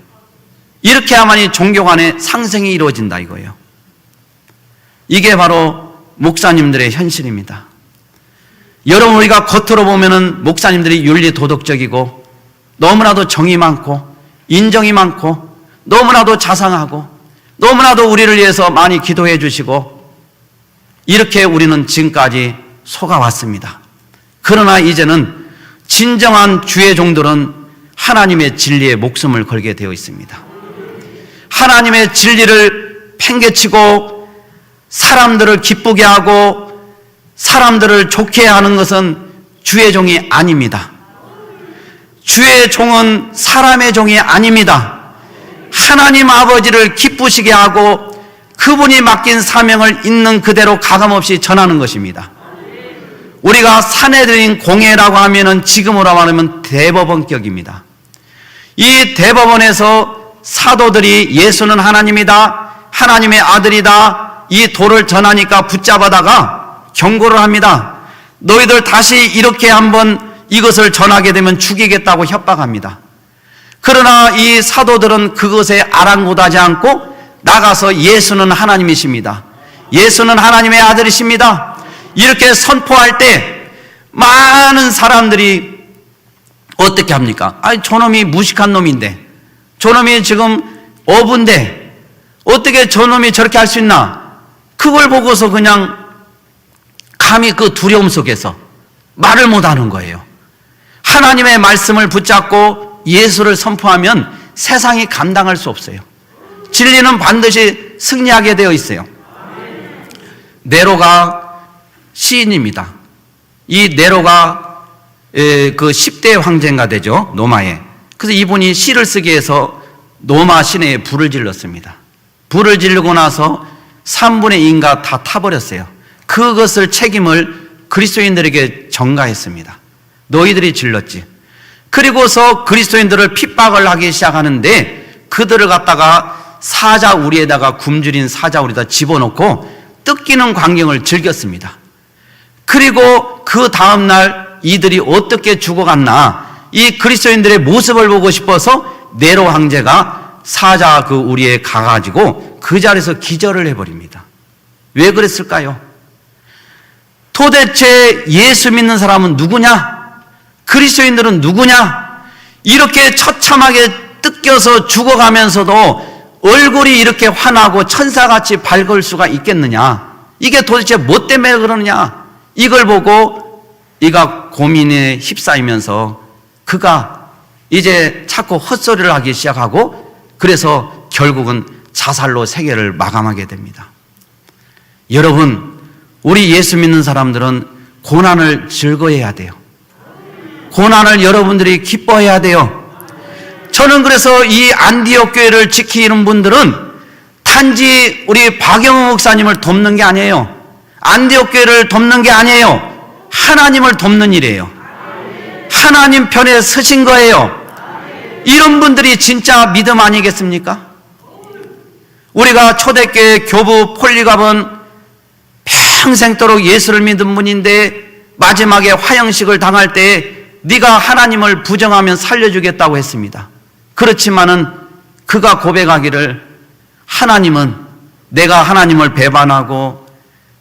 이렇게 해야만이 종교 간의 상생이 이루어진다 이거예요. 이게 바로 목사님들의 현실입니다. 여러분, 우리가 겉으로 보면은 목사님들이 윤리 도덕적이고 너무나도 정이 많고 인정이 많고 너무나도 자상하고 너무나도 우리를 위해서 많이 기도해 주시고 이렇게 우리는 지금까지 속아왔습니다. 그러나 이제는 진정한 주의 종들은 하나님의 진리에 목숨을 걸게 되어 있습니다. 하나님의 진리를 팽개치고 사람들을 기쁘게 하고 사람들을 좋게 하는 것은 주의 종이 아닙니다. 주의 종은 사람의 종이 아닙니다. 하나님 아버지를 기쁘시게 하고 그분이 맡긴 사명을 있는 그대로 가감없이 전하는 것입니다. 우리가 사내들인 공회라고 하면은 지금으로 말하면 대법원격입니다. 이 대법원에서 사도들이 예수는 하나님이다, 하나님의 아들이다, 이 도를 전하니까 붙잡아다가 경고를 합니다. 너희들 다시 이렇게 한번 이것을 전하게 되면 죽이겠다고 협박합니다. 그러나 이 사도들은 그것에 아랑곳하지 않고 나가서 예수는 하나님이십니다, 예수는 하나님의 아들이십니다, 이렇게 선포할 때 많은 사람들이 어떻게 합니까? 아니, 저놈이 무식한 놈인데, 저놈이 지금 어부인데 어떻게 저놈이 저렇게 할 수 있나? 그걸 보고서 그냥 감히 그 두려움 속에서 말을 못하는 거예요. 하나님의 말씀을 붙잡고 예수를 선포하면 세상이 감당할 수 없어요. 진리는 반드시 승리하게 되어 있어요. 네로가 시인입니다. 이 네로가 그 10대 황제가 되죠, 로마에. 그래서 이분이 시를 쓰기 위해서 로마 시내에 불을 질렀습니다. 불을 지르고 나서 3분의 2인가 다 타버렸어요. 그것을 책임을 그리스도인들에게 전가했습니다. 너희들이 질렀지. 그리고서 그리스도인들을 핍박을 하기 시작하는데 그들을 갖다가 사자우리에다가 굶주린 사자우리에다 집어넣고 뜯기는 광경을 즐겼습니다. 그리고 그 다음날 이들이 어떻게 죽어갔나, 이 그리스도인들의 모습을 보고 싶어서 네로 황제가 사자 그 우리에 가가지고 그 자리에서 기절을 해버립니다. 왜 그랬을까요? 도대체 예수 믿는 사람은 누구냐? 그리스도인들은 누구냐? 이렇게 처참하게 뜯겨서 죽어가면서도 얼굴이 이렇게 환하고 천사같이 밝을 수가 있겠느냐? 이게 도대체 뭐 때문에 그러느냐? 이걸 보고 이가 고민에 휩싸이면서 그가 이제 자꾸 헛소리를 하기 시작하고, 그래서 결국은 자살로 세계를 마감하게 됩니다. 여러분, 우리 예수 믿는 사람들은 고난을 즐거워해야 돼요. 고난을 여러분들이 기뻐해야 돼요. 저는 그래서 이 안디옥 교회를 지키는 분들은 단지 우리 박영호 목사님을 돕는 게 아니에요. 안디옥 교회를 돕는 게 아니에요. 하나님을 돕는 일이에요. 하나님 편에 서신 거예요. 이런 분들이 진짜 믿음 아니겠습니까? 우리가 초대교회 교부 폴리갑은 평생도록 예수를 믿은 분인데 마지막에 화형식을 당할 때 네가 하나님을 부정하면 살려주겠다고 했습니다. 그렇지만은 그가 고백하기를, 하나님은 내가 하나님을 배반하고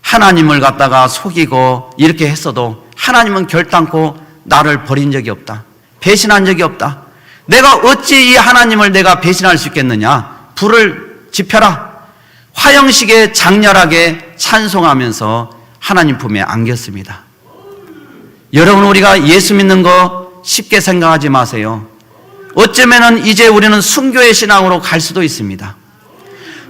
하나님을 갖다가 속이고 이렇게 했어도 하나님은 결단코 나를 버린 적이 없다. 배신한 적이 없다. 내가 어찌 이 하나님을 내가 배신할 수 있겠느냐. 불을 지펴라. 화형식에 장렬하게 찬송하면서 하나님 품에 안겼습니다. 여러분, 우리가 예수 믿는 거 쉽게 생각하지 마세요. 어쩌면은 이제 우리는 순교의 신앙으로 갈 수도 있습니다.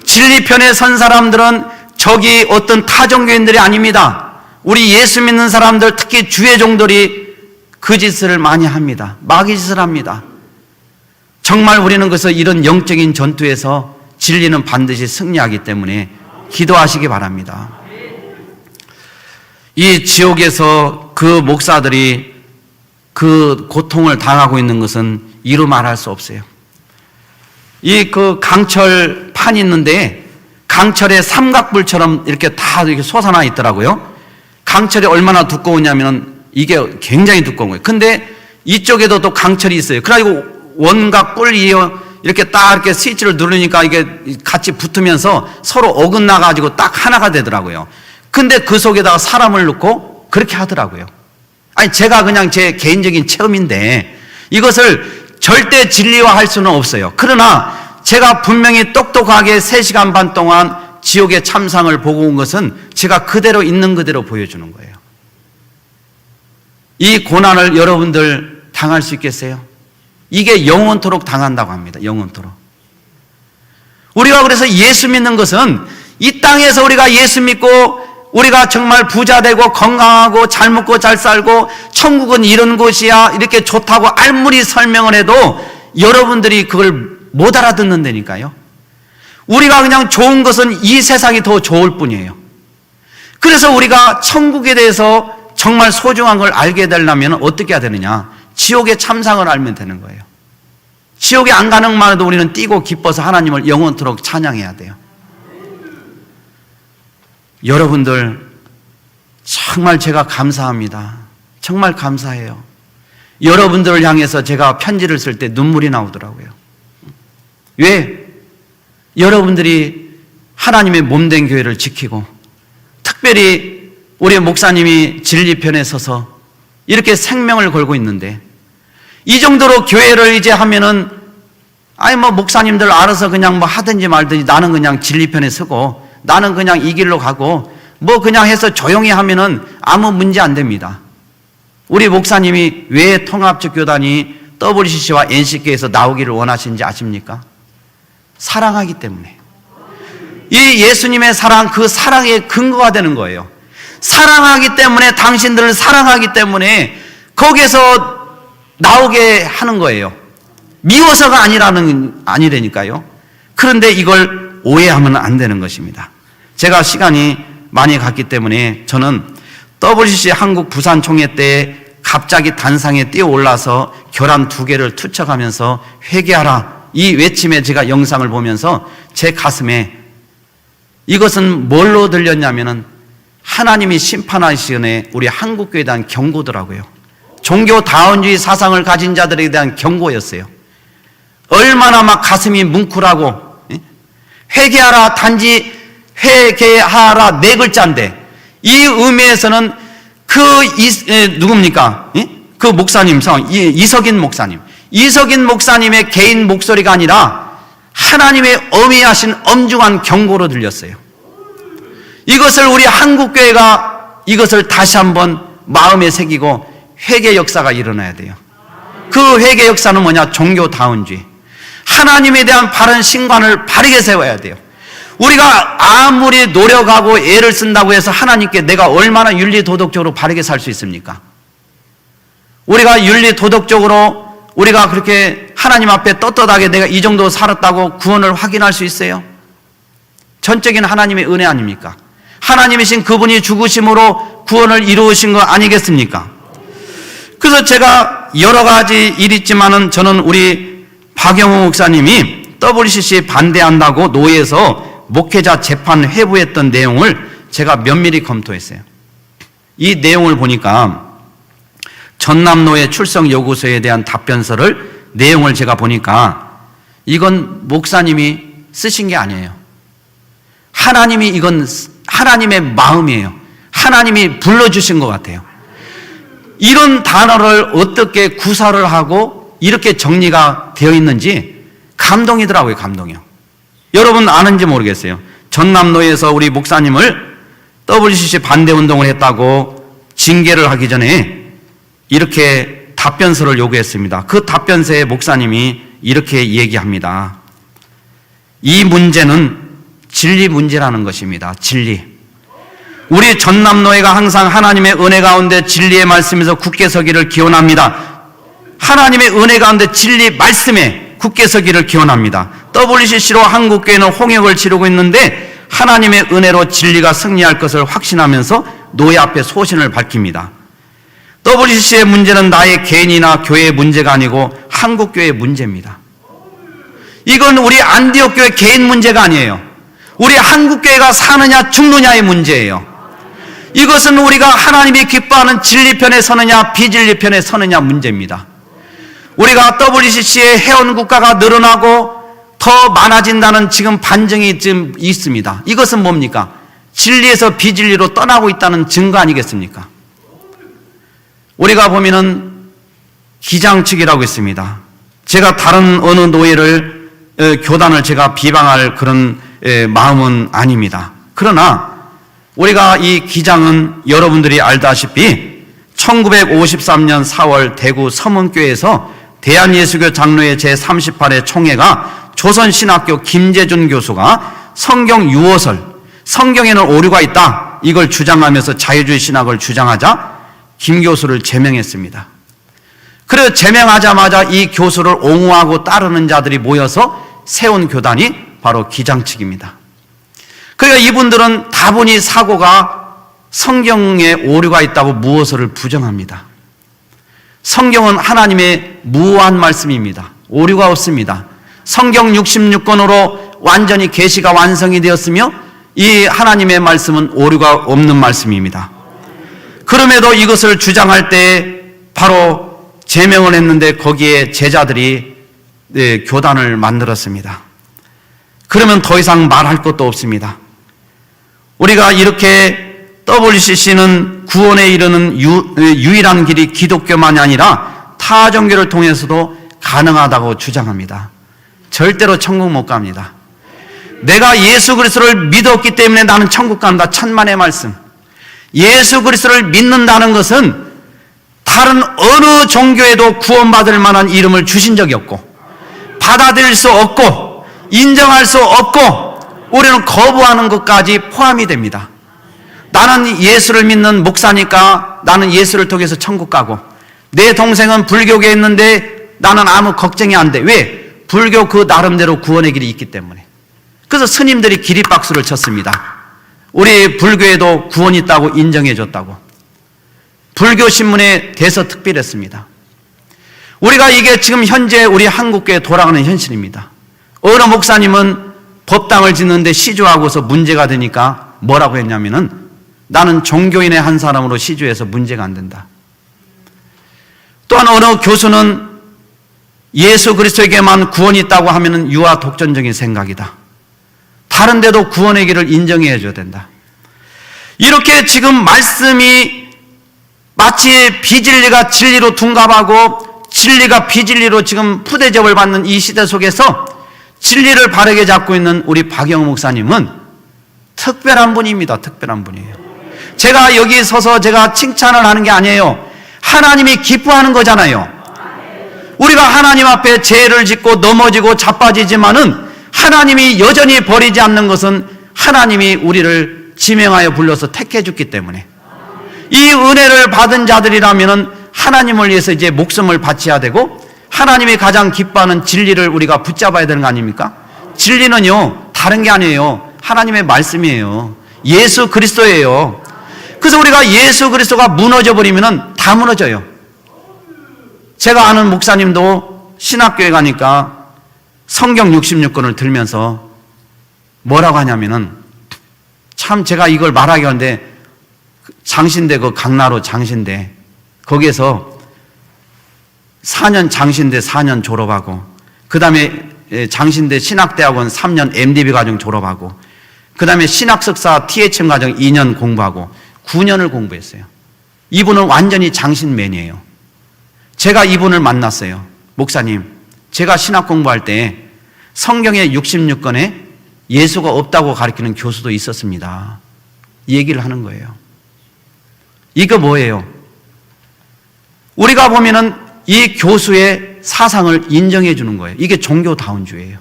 진리편에 선 사람들은 저기 어떤 타종교인들이 아닙니다. 우리 예수 믿는 사람들, 특히 주의 종들이 그 짓을 많이 합니다. 마귀 짓을 합니다. 정말 우리는 그래서 이런 영적인 전투에서 진리는 반드시 승리하기 때문에 기도하시기 바랍니다. 이 지옥에서 그 목사들이 그 고통을 당하고 있는 것은 이루 말할 수 없어요. 이 그 강철판이 있는데 강철에 삼각불처럼 이렇게 다 이렇게 솟아나 있더라고요. 강철이 얼마나 두꺼우냐면 이게 굉장히 두꺼운 거예요. 근데 이쪽에도 또 강철이 있어요. 그래가지고 원각 뿔 이렇게 딱 이렇게 스위치를 누르니까 이게 같이 붙으면서 서로 어긋나가지고 딱 하나가 되더라고요. 근데 그 속에다가 사람을 넣고 그렇게 하더라고요. 아니, 제가 그냥 제 개인적인 체험인데 이것을 절대 진리화할 수는 없어요. 그러나 제가 분명히 똑똑하게 3시간 반 동안 지옥의 참상을 보고 온 것은 제가 그대로 있는 그대로 보여주는 거예요. 이 고난을 여러분들 당할 수 있겠어요? 이게 영원토록 당한다고 합니다. 영원토록. 우리가 그래서 예수 믿는 것은 이 땅에서 우리가 예수 믿고 우리가 정말 부자 되고 건강하고 잘 먹고 잘 살고 천국은 이런 곳이야 이렇게 좋다고 알무리 설명을 해도 여러분들이 그걸 못 알아듣는다니까요. 우리가 그냥 좋은 것은 이 세상이 더 좋을 뿐이에요. 그래서 우리가 천국에 대해서 정말 소중한 걸 알게 되려면 어떻게 해야 되느냐? 지옥의 참상을 알면 되는 거예요. 지옥에 안 가는 것만 해도 우리는 뛰고 기뻐서 하나님을 영원토록 찬양해야 돼요. 여러분들 정말 제가 감사합니다. 정말 감사해요. 여러분들을 향해서 제가 편지를 쓸 때 눈물이 나오더라고요. 왜? 여러분들이 하나님의 몸된 교회를 지키고 특별히 우리 목사님이 진리편에 서서 이렇게 생명을 걸고 있는데 이 정도로 교회를 이제 하면은 아니 뭐 목사님들 알아서 그냥 뭐 하든지 말든지 나는 그냥 진리편에 서고 나는 그냥 이 길로 가고 뭐 그냥 해서 조용히 하면은 아무 문제 안 됩니다. 우리 목사님이 왜 통합적교단이 WCC와 NC교에서 나오기를 원하시는지 아십니까? 사랑하기 때문에. 이 예수님의 사랑, 그 사랑의 근거가 되는 거예요. 사랑하기 때문에, 당신들을 사랑하기 때문에 거기에서 나오게 하는 거예요. 미워서가 아니라니까요. 그런데 이걸 오해하면 안 되는 것입니다. 제가 시간이 많이 갔기 때문에 저는 WCC 한국 부산 총회 때 갑자기 단상에 뛰어올라서 계란 2개를 투척하면서 회개하라, 이 외침에 제가 영상을 보면서 제 가슴에 이것은 뭘로 들렸냐면은 하나님이 심판하시는 우리 한국교회에 대한 경고더라고요. 종교 다원주의 사상을 가진 자들에 대한 경고였어요. 얼마나 막 가슴이 뭉클하고, 회개하라, 단지 회개하라 4글자인데 이 의미에서는 누굽니까? 그 목사님 이석인 목사님의 개인 목소리가 아니라 하나님의 어미하신 엄중한 경고로 들렸어요. 이것을 우리 한국교회가 이것을 다시 한번 마음에 새기고 회개 역사가 일어나야 돼요. 그 회개 역사는 뭐냐? 종교다운주의. 하나님에 대한 바른 신관을 바르게 세워야 돼요. 우리가 아무리 노력하고 애를 쓴다고 해서 하나님께 내가 얼마나 윤리도덕적으로 바르게 살 수 있습니까? 우리가 윤리도덕적으로 우리가 그렇게 하나님 앞에 떳떳하게 내가 이 정도 살았다고 구원을 확인할 수 있어요? 전적인 하나님의 은혜 아닙니까? 하나님이신 그분이 죽으심으로 구원을 이루으신 거 아니겠습니까? 그래서 제가 여러 가지 일이 있지만은 저는 우리 박영호 목사님이 WCC 반대한다고 노예에서 목회자 재판 회부했던 내용을 제가 면밀히 검토했어요. 이 내용을 보니까 전남노예 출석 요구서에 대한 답변서를 내용을 제가 보니까 이건 목사님이 쓰신 게 아니에요. 이건 하나님의 마음이에요. 하나님이 불러주신 것 같아요. 이런 단어를 어떻게 구사를 하고 이렇게 정리가 되어 있는지 감동이더라고요. 감동이요. 여러분 아는지 모르겠어요. 전남노에서 우리 목사님을 WCC 반대운동을 했다고 징계를 하기 전에 이렇게 답변서를 요구했습니다. 그 답변서에 목사님이 이렇게 얘기합니다. 이 문제는 진리 문제라는 것입니다. 진리. 우리 전남노회가 항상 하나님의 은혜 가운데 진리의 말씀에서 굳게 서기를 기원합니다. 하나님의 은혜 가운데 진리 말씀에 굳게 서기를 기원합니다. WCC로 한국교회는 홍역을 치르고 있는데 하나님의 은혜로 진리가 승리할 것을 확신하면서 노예 앞에 소신을 밝힙니다. WCC의 문제는 나의 개인이나 교회의 문제가 아니고 한국교회의 문제입니다. 이건 우리 안디옥 교회 개인 문제가 아니에요. 우리 한국교회가 사느냐 죽느냐의 문제예요. 이것은 우리가 하나님이 기뻐하는 진리편에 서느냐 비진리 편에 서느냐 문제입니다. 우리가 WCC의 회원국가가 늘어나고 더 많아진다는 지금 반증이 지금 있습니다. 이것은 뭡니까? 진리에서 비진리로 떠나고 있다는 증거 아니겠습니까? 우리가 보면은 기장측이라고 있습니다. 제가 다른 어느 노예를 교단을 제가 비방할 그런 마음은 아닙니다. 그러나 우리가 이 기장은 여러분들이 알다시피 1953년 4월 대구 서문교에서 대한예수교 장로회 제38회 총회가 조선신학교 김재준 교수가 성경 유어설, 성경에는 오류가 있다, 이걸 주장하면서 자유주의 신학을 주장하자 김 교수를 제명했습니다. 그래서 제명하자마자 이 교수를 옹호하고 따르는 자들이 모여서 세운 교단이 바로 기장측입니다. 그러니까 이분들은 다분히 사고가 성경에 오류가 있다고 무엇을 부정합니다. 성경은 하나님의 무한 말씀입니다. 오류가 없습니다. 성경 66권으로 완전히 계시가 완성이 되었으며 이 하나님의 말씀은 오류가 없는 말씀입니다. 그럼에도 이것을 주장할 때 바로 제명을 했는데 거기에 제자들이 교단을 만들었습니다. 그러면 더 이상 말할 것도 없습니다. 우리가 이렇게 WCC는 구원에 이르는 유일한 길이 기독교만이 아니라 타 종교를 통해서도 가능하다고 주장합니다. 절대로 천국 못 갑니다. 내가 예수 그리스도를 믿었기 때문에 나는 천국 간다. 천만의 말씀. 예수 그리스도를 믿는다는 것은 다른 어느 종교에도 구원받을 만한 이름을 주신 적이 없고, 받아들일 수 없고, 인정할 수 없고, 우리는 거부하는 것까지 포함이 됩니다. 나는 예수를 믿는 목사니까 나는 예수를 통해서 천국 가고, 내 동생은 불교계에 있는데 나는 아무 걱정이 안 돼. 왜? 불교 그 나름대로 구원의 길이 있기 때문에. 그래서 스님들이 기립박수를 쳤습니다. 우리 불교에도 구원이 있다고 인정해 줬다고. 불교 신문에 대서특필했습니다. 우리가 이게 지금 현재 우리 한국교회에 돌아가는 현실입니다. 어느 목사님은 법당을 짓는데 시주하고서 문제가 되니까 뭐라고 했냐면은 나는 종교인의 한 사람으로 시주해서 문제가 안 된다. 또한 어느 교수는 예수 그리스도에게만 구원이 있다고 하면은 유아 독전적인 생각이다. 다른 데도 구원의 길을 인정해 줘야 된다. 이렇게 지금 말씀이 마치 비진리가 진리로 둔갑하고 진리가 비진리로 지금 푸대접을 받는 이 시대 속에서 진리를 바르게 잡고 있는 우리 박영호 목사님은 특별한 분입니다. 특별한 분이에요. 제가 여기 서서 제가 칭찬을 하는 게 아니에요. 하나님이 기뻐하는 거잖아요. 우리가 하나님 앞에 죄를 짓고 넘어지고 자빠지지만은 하나님이 여전히 버리지 않는 것은 하나님이 우리를 지명하여 불러서 택해 줬기 때문에, 이 은혜를 받은 자들이라면은 하나님을 위해서 이제 목숨을 바쳐야 되고, 하나님이 가장 기뻐하는 진리를 우리가 붙잡아야 되는 거 아닙니까? 진리는요, 다른 게 아니에요. 하나님의 말씀이에요. 예수 그리스도예요. 그래서 우리가 예수 그리스도가 무너져 버리면은 다 무너져요. 제가 아는 목사님도 신학교에 가니까 성경 66권을 들면서 뭐라고 하냐면은, 참 제가 이걸 말하기 하는데, 장신대 그 강나루 장신대 거기에서 4년 장신대 4년 졸업하고, 그 다음에 장신대 신학대학원 3년 MDB 과정 졸업하고, 그 다음에 신학석사 THM 과정 2년 공부하고 9년을 공부했어요. 이분은 완전히 장신맨이에요. 제가 이분을 만났어요. 목사님, 제가 신학 공부할 때 성경의 66권에 예수가 없다고 가르치는 교수도 있었습니다. 이 얘기를 하는 거예요. 이거 뭐예요? 우리가 보면은 이 교수의 사상을 인정해 주는 거예요. 이게 종교다운주의예요.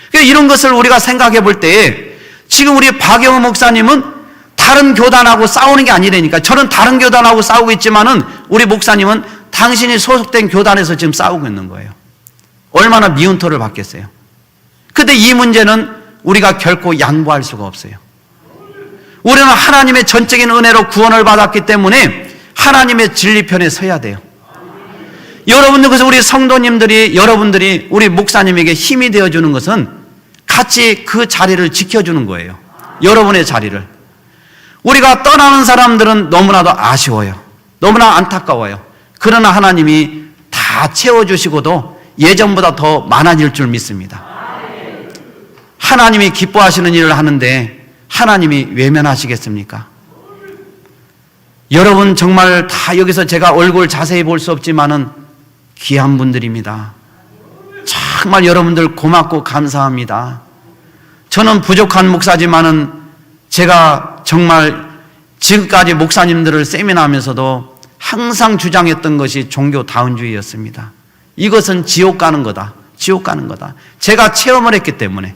그러니까 이런 것을 우리가 생각해 볼 때, 지금 우리 박영호 목사님은 다른 교단하고 싸우는 게 아니라니까. 저는 다른 교단하고 싸우고 있지만은 우리 목사님은 당신이 소속된 교단에서 지금 싸우고 있는 거예요. 얼마나 미운 터를 받겠어요. 근데 이 문제는 우리가 결코 양보할 수가 없어요. 우리는 하나님의 전적인 은혜로 구원을 받았기 때문에 하나님의 진리편에 서야 돼요. 여러분들, 그래서 우리 성도님들이, 여러분들이 우리 목사님에게 힘이 되어주는 것은 같이 그 자리를 지켜주는 거예요. 여러분의 자리를. 우리가 떠나는 사람들은 너무나도 아쉬워요. 너무나 안타까워요. 그러나 하나님이 다 채워주시고도 예전보다 더 많아질 줄 믿습니다. 하나님이 기뻐하시는 일을 하는데 하나님이 외면하시겠습니까? 여러분 정말 다 여기서 제가 얼굴 자세히 볼 수 없지만은 귀한 분들입니다. 정말 여러분들 고맙고 감사합니다. 저는 부족한 목사지만은 제가 정말 지금까지 목사님들을 세미나하면서도 항상 주장했던 것이 종교다운주의였습니다. 이것은 지옥 가는 거다. 지옥 가는 거다. 제가 체험을 했기 때문에,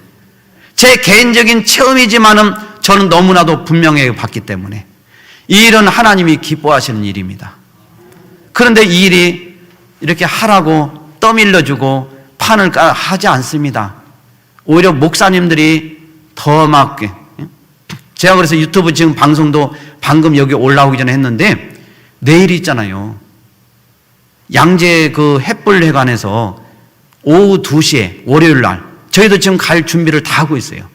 제 개인적인 체험이지만은 저는 너무나도 분명하게 봤기 때문에 이 일은 하나님이 기뻐하시는 일입니다. 그런데 이 일이 이렇게 하라고 떠밀려주고 판을 하지 않습니다. 오히려 목사님들이 더 막, 제가 그래서 유튜브 지금 방송도 방금 여기 올라오기 전에 했는데, 내일이 있잖아요. 양재 그 햇불회관에서 오후 2시에 월요일 날 저희도 지금 갈 준비를 다 하고 있어요.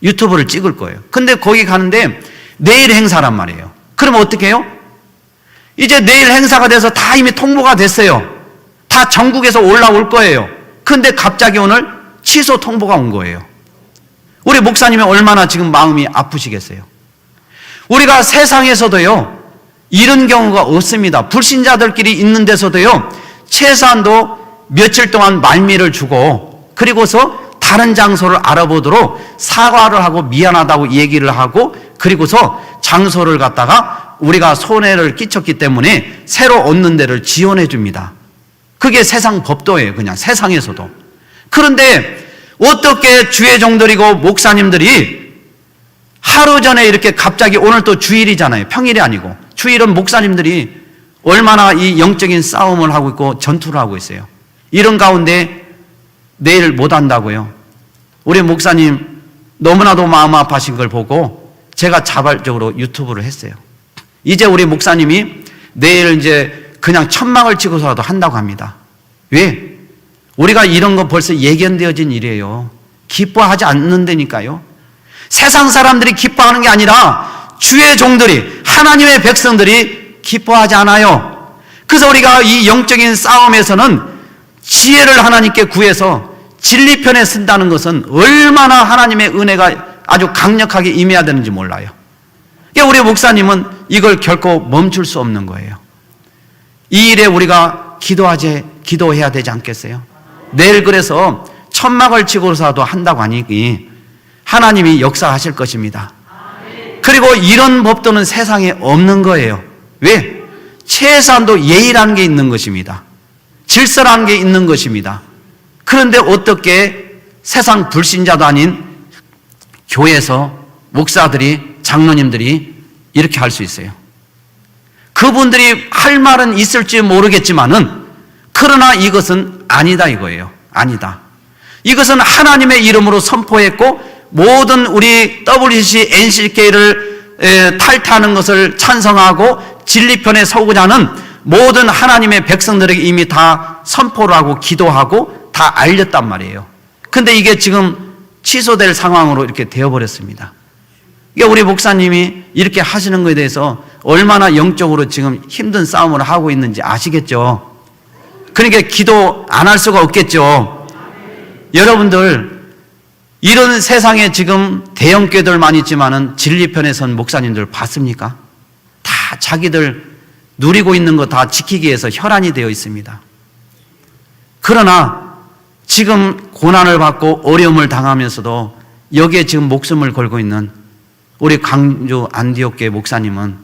유튜브를 찍을 거예요. 근데 거기 가는데 내일 행사란 말이에요. 그러면 어떻게 해요? 이제 내일 행사가 돼서 다 이미 통보가 됐어요. 다 전국에서 올라올 거예요. 근데 갑자기 오늘 취소 통보가 온 거예요. 우리 목사님이 얼마나 지금 마음이 아프시겠어요. 우리가 세상에서도요 이런 경우가 없습니다. 불신자들끼리 있는 데서도요 최소한도 며칠 동안 말미를 주고, 그리고서 다른 장소를 알아보도록 사과를 하고 미안하다고 얘기를 하고, 그리고서 장소를 갖다가 우리가 손해를 끼쳤기 때문에 새로 얻는 데를 지원해 줍니다. 그게 세상 법도예요. 그냥 세상에서도. 그런데 어떻게 주의 종들이고 목사님들이 하루 전에 이렇게 갑자기, 오늘 또 주일이잖아요. 평일이 아니고. 주일은 목사님들이 얼마나 이 영적인 싸움을 하고 있고 전투를 하고 있어요. 이런 가운데 내일 못 한다고요. 우리 목사님 너무나도 마음 아파하신 걸 보고 제가 자발적으로 유튜브를 했어요. 이제 우리 목사님이 내일 이제 그냥 천막을 치고서라도 한다고 합니다. 왜? 우리가 이런 거 벌써 예견되어진 일이에요. 기뻐하지 않는다니까요. 세상 사람들이 기뻐하는 게 아니라 주의 종들이, 하나님의 백성들이 기뻐하지 않아요. 그래서 우리가 이 영적인 싸움에서는 지혜를 하나님께 구해서 진리편에 쓴다는 것은 얼마나 하나님의 은혜가 아주 강력하게 임해야 되는지 몰라요. 그러니까 우리 목사님은 이걸 결코 멈출 수 없는 거예요. 이 일에 우리가 기도해야 되지 않겠어요? 내일 그래서 천막을 치고서라도 한다고 하니 하나님이 역사하실 것입니다. 그리고 이런 법도는 세상에 없는 거예요. 왜? 최소한도 예의라는 게 있는 것입니다. 질서라는 게 있는 것입니다. 그런데 어떻게 세상 불신자도 아닌 교회에서 목사들이, 장로님들이 이렇게 할 수 있어요? 그분들이 할 말은 있을지 모르겠지만은, 그러나 이것은 아니다 이거예요. 아니다. 이것은 하나님의 이름으로 선포했고, 모든 우리 WCC, NCK를 탈퇴하는 것을 찬성하고 진리편에 서고자 하는 모든 하나님의 백성들에게 이미 다 선포를 하고 기도하고 다 알렸단 말이에요. 근데 이게 지금 취소될 상황으로 이렇게 되어버렸습니다. 이게 우리 목사님이 이렇게 하시는 것에 대해서 얼마나 영적으로 지금 힘든 싸움을 하고 있는지 아시겠죠? 그러니까 기도 안 할 수가 없겠죠. 여러분들, 이런 세상에 지금 대형교회들만 있지만은 진리편에 선 목사님들 봤습니까? 다 자기들 누리고 있는 거 다 지키기 위해서 혈안이 되어 있습니다. 그러나 지금 고난을 받고 어려움을 당하면서도 여기에 지금 목숨을 걸고 있는 우리 광주 안디옥교회 목사님은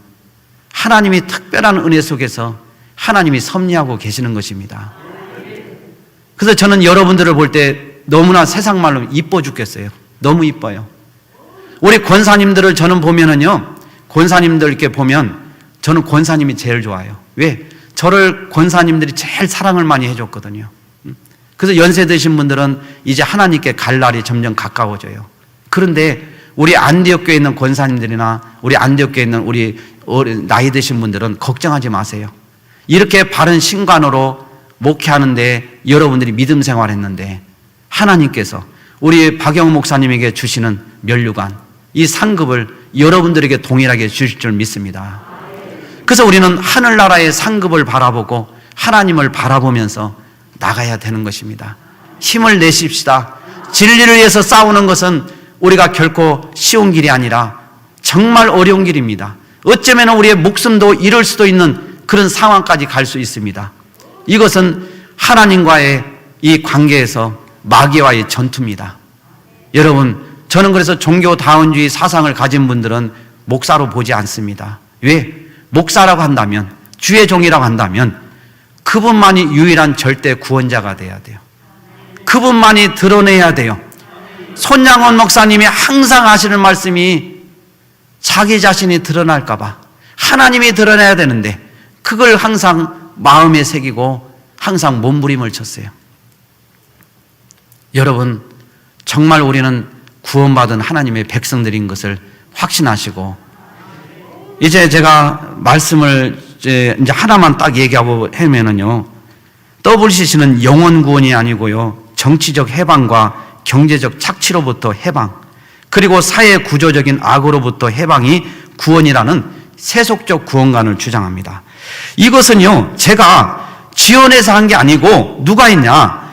하나님이 특별한 은혜 속에서 하나님이 섭리하고 계시는 것입니다. 그래서 저는 여러분들을 볼 때 너무나 세상 말로 이뻐 죽겠어요. 너무 이뻐요. 우리 권사님들을 저는 보면은요, 권사님들 이렇게 보면 저는 권사님이 제일 좋아요. 왜? 저를 권사님들이 제일 사랑을 많이 해줬거든요. 그래서 연세 드신 분들은 이제 하나님께 갈 날이 점점 가까워져요. 그런데 우리 안디옥교에 있는 권사님들이나 우리 안디옥교에 있는 우리 나이 드신 분들은 걱정하지 마세요. 이렇게 바른 신관으로 목회하는데 여러분들이 믿음 생활했는데 하나님께서 우리 박영 목사님에게 주시는 면류관, 이 상급을 여러분들에게 동일하게 주실 줄 믿습니다. 그래서 우리는 하늘나라의 상급을 바라보고 하나님을 바라보면서 나가야 되는 것입니다. 힘을 내십시다. 진리를 위해서 싸우는 것은 우리가 결코 쉬운 길이 아니라 정말 어려운 길입니다. 어쩌면 우리의 목숨도 잃을 수도 있는 그런 상황까지 갈 수 있습니다. 이것은 하나님과의 이 관계에서 마귀와의 전투입니다. 여러분, 저는 그래서 종교다원주의 사상을 가진 분들은 목사로 보지 않습니다. 왜? 목사라고 한다면, 주의 종이라고 한다면 그분만이 유일한 절대 구원자가 돼야 돼요. 그분만이 드러내야 돼요. 손양원 목사님이 항상 하시는 말씀이 자기 자신이 드러날까 봐 하나님이 드러내야 되는데 그걸 항상 마음에 새기고 항상 몸부림을 쳤어요. 여러분, 정말 우리는 구원받은 하나님의 백성들인 것을 확신하시고, 이제 제가 말씀을 이제 하나만 딱 얘기하고 하면은요, WCC는 영혼 구원이 아니고요, 정치적 해방과 경제적 착취로부터 해방, 그리고 사회 구조적인 악으로부터 해방이 구원이라는 세속적 구원관을 주장합니다. 이것은요, 제가 지원해서 한 게 아니고 누가 있냐,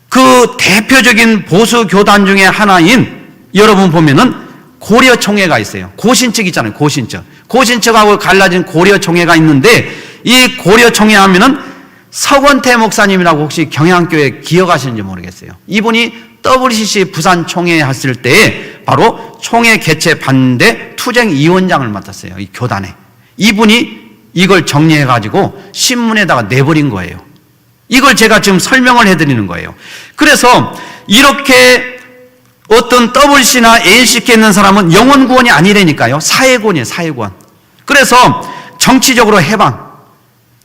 그 대표적인 보수 교단 중에 하나인, 여러분 보면은 고려총회가 있어요. 고신측 있잖아요. 고신측하고 갈라진 고려총회가 있는데, 이 고려총회 하면은 서건태 목사님이라고 혹시 경향교회 기억하시는지 모르겠어요. 이분이 WCC 부산 총회 했을 때 바로 총회 개최 반대 투쟁 위원장을 맡았어요. 이 교단에. 이분이 이걸 정리해가지고 신문에다가 내버린 거예요. 이걸 제가 지금 설명을 해드리는 거예요. 그래서 이렇게 어떤 WC나 ALCK 있는 사람은 영혼 구원이 아니라니까요. 사회구원이에요, 사회구원. 그래서 정치적으로 해방.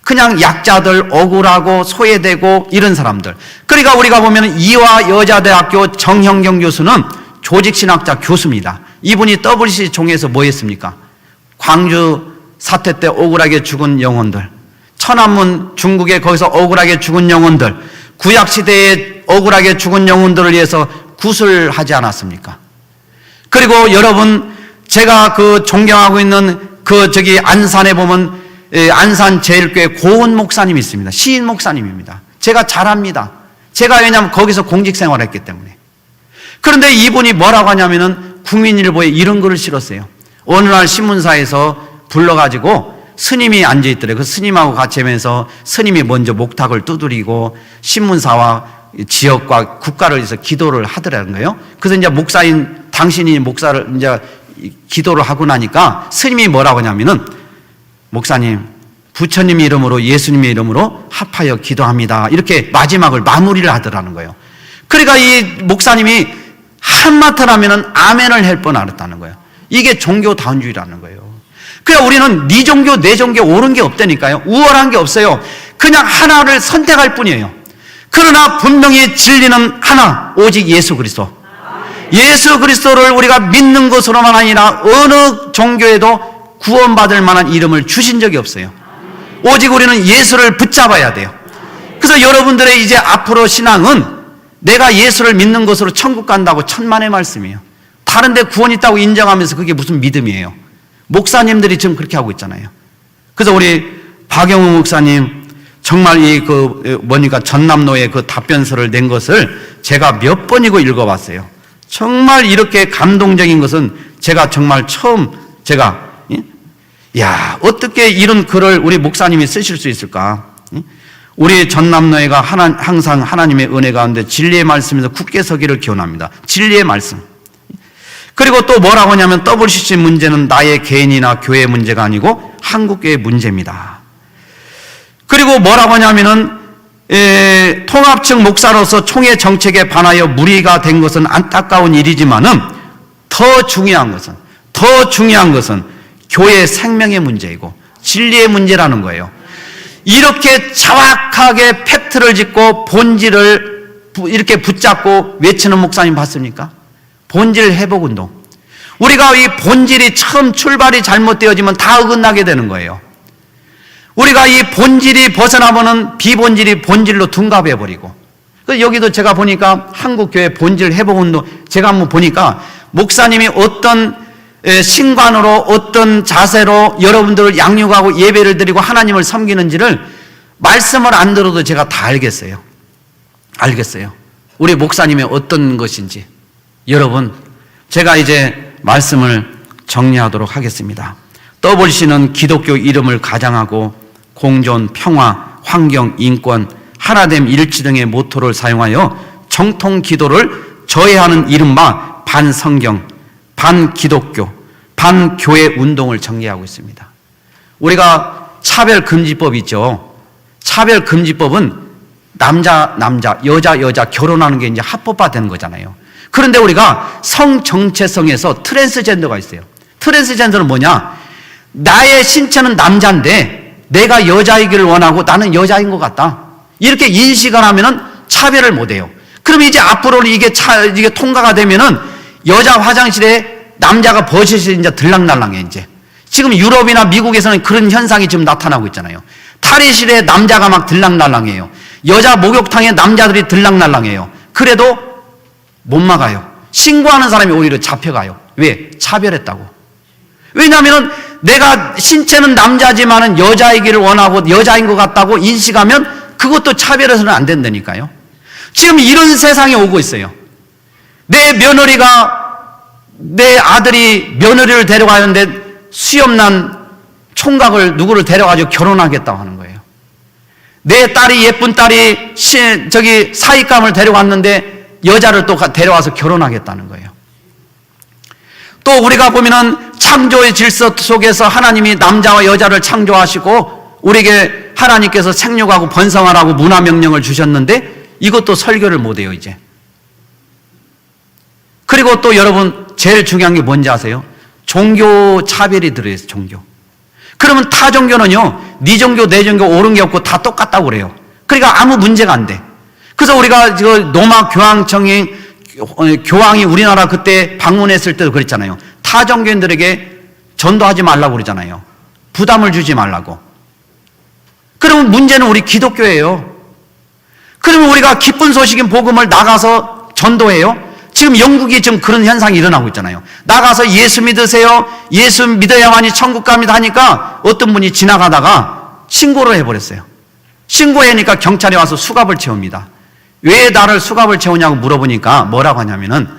그냥 약자들, 억울하고 소외되고 이런 사람들. 그러니까 우리가 보면 이화여자대학교 정형경 교수는 조직신학자 교수입니다. 이분이 WC 총회에서 뭐 했습니까? 광주 사태 때 억울하게 죽은 영혼들, 천안문 중국에 거기서 억울하게 죽은 영혼들, 구약시대에 억울하게 죽은 영혼들을 위해서 구슬하지 않았습니까? 그리고 여러분, 제가 그 존경하고 있는 안산에 보면 안산 제일교회 고은 목사님이 있습니다. 시인 목사님입니다. 제가 잘 압니다. 제가 왜냐하면 거기서 공직 생활을 했기 때문에. 그런데 이분이 뭐라고 하냐면은 국민일보에 이런 글을 실었어요. 어느 날 신문사에서 불러가지고 스님이 앉아있더래요. 그 스님하고 같이 하면서 스님이 먼저 목탁을 두드리고 신문사와 지역과 국가를 위해서 기도를 하더라는 거예요. 그래서 이제 목사인 당신이 목사를 이제 기도를 하고 나니까 스님이 뭐라고 하냐면은 목사님, 부처님 이름으로 예수님의 이름으로 합하여 기도합니다. 이렇게 마지막을 마무리를 하더라는 거예요. 그러니까 이 목사님이 한마디를 하면은 아멘을 할 뻔 알았다는 거예요. 이게 종교다운주의라는 거예요. 그러니까 우리는 네 종교, 내 종교 옳은 게 없다니까요. 우월한 게 없어요. 그냥 하나를 선택할 뿐이에요. 그러나 분명히 진리는 하나, 오직 예수 그리스도. 예수 그리스도를 우리가 믿는 것으로만 아니라 어느 종교에도 구원받을 만한 이름을 주신 적이 없어요. 오직 우리는 예수를 붙잡아야 돼요. 그래서 여러분들의 이제 앞으로 신앙은 내가 예수를 믿는 것으로 천국 간다고 천만의 말씀이에요. 다른 데 구원 있다고 인정하면서 그게 무슨 믿음이에요. 목사님들이 지금 그렇게 하고 있잖아요. 그래서 우리 박영우 목사님 정말 전남로에 그 답변서를 낸 것을 제가 몇 번이고 읽어봤어요. 정말 이렇게 감동적인 것은 제가 정말 처음 어떻게 이런 글을 우리 목사님이 쓰실 수 있을까? 우리 전남노회가 항상 하나님의 은혜 가운데 진리의 말씀에서 굳게 서기를 기원합니다. 진리의 말씀. 그리고 또 뭐라고 하냐면 WCC 문제는 나의 개인이나 교회의 문제가 아니고 한국교회의 문제입니다. 그리고 뭐라고 하냐면은 통합측 목사로서 총회 정책에 반하여 무리가 된 것은 안타까운 일이지만은 더 중요한 것은 교회의 생명의 문제이고 진리의 문제라는 거예요. 이렇게 정확하게 팩트를 짚고 본질을 이렇게 붙잡고 외치는 목사님 봤습니까? 본질 회복운동. 우리가 이 본질이 처음 출발이 잘못되어지면 다 어긋나게 되는 거예요. 우리가 이 본질이 벗어나면은 비본질이 본질로 둔갑해버리고. 여기도 제가 보니까 한국교회 본질 회복운동 제가 한번 보니까 목사님이 어떤 신관으로 어떤 자세로 여러분들을 양육하고 예배를 드리고 하나님을 섬기는지를 말씀을 안 들어도 제가 다 알겠어요. 우리 목사님의 어떤 것인지. 여러분, 제가 이제 말씀을 정리하도록 하겠습니다. WC는 기독교 이름을 가장하고 공존, 평화, 환경, 인권, 하나됨, 일치 등의 모토를 사용하여 정통 기도를 저해하는 이른바 반성경, 반기독교, 반교회 운동을 전개하고 있습니다. 우리가 차별금지법 있죠. 차별금지법은 남자, 여자 결혼하는 게 이제 합법화되는 거잖아요. 그런데 우리가 성정체성에서 트랜스젠더가 있어요. 트랜스젠더는 뭐냐? 나의 신체는 남자인데 내가 여자이기를 원하고 나는 여자인 것 같다. 이렇게 인식을 하면은 차별을 못 해요. 그럼 이제 앞으로는 이게 통과가 되면은 여자 화장실에 남자가 버젓이 이제 들락날락해 이제. 지금 유럽이나 미국에서는 그런 현상이 지금 나타나고 있잖아요. 탈의실에 남자가 막 들락날락해요. 여자 목욕탕에 남자들이 들락날락해요. 그래도 못 막아요. 신고하는 사람이 오히려 잡혀가요. 왜? 차별했다고. 왜냐하면 내가 신체는 남자지만은 여자이기를 원하고 여자인 것 같다고 인식하면 그것도 차별해서는 안 된다니까요. 지금 이런 세상이 오고 있어요. 내 아들이 며느리를 데려가는데 수염난 총각을 누구를 데려가지고 결혼하겠다고 하는 거예요. 내 딸이 예쁜 딸이 사익감을 데려갔는데 여자를 또 데려와서 결혼하겠다는 거예요. 또 우리가 보면은 창조의 질서 속에서 하나님이 남자와 여자를 창조하시고 우리에게 하나님께서 생육하고 번성하라고 문화명령을 주셨는데 이것도 설교를 못해요 이제. 그리고 또 여러분 제일 중요한 게 뭔지 아세요? 종교 차별이 들어있어요. 종교. 그러면 타 종교는요 네 종교 내 종교 옳은 게 없고 다 똑같다고 그래요. 그러니까 아무 문제가 안 돼. 그래서 우리가 로마 교황이 우리나라 그때 방문했을 때도 그랬잖아요. 타 종교인들에게 전도하지 말라고 그러잖아요. 부담을 주지 말라고. 그러면 문제는 우리 기독교예요. 그러면 우리가 기쁜 소식인 복음을 나가서 전도해요. 지금 영국이 지금 그런 현상이 일어나고 있잖아요. 나가서 예수 믿으세요. 예수 믿어야만이 천국 갑니다 하니까 어떤 분이 지나가다가 신고를 해버렸어요. 신고하니까 경찰이 와서 수갑을 채웁니다. 왜 나를 수갑을 채우냐고 물어보니까 뭐라고 하냐면은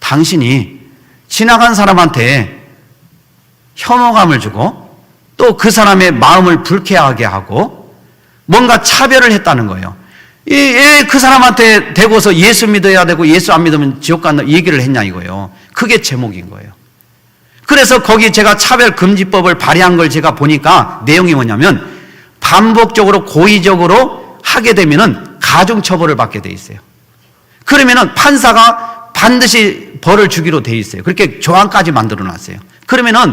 당신이 지나간 사람한테 혐오감을 주고 또 그 사람의 마음을 불쾌하게 하고 뭔가 차별을 했다는 거예요. 그 사람한테 대고서 예수 믿어야 되고 예수 안 믿으면 지옥 간다 얘기를 했냐 이거예요. 그게 제목인 거예요. 그래서 거기 제가 차별금지법을 발의한 걸 제가 보니까 내용이 뭐냐면 반복적으로 고의적으로 하게 되면은 가중처벌을 받게 돼 있어요. 그러면은 판사가 반드시 벌을 주기로 돼 있어요. 그렇게 조항까지 만들어 놨어요. 그러면은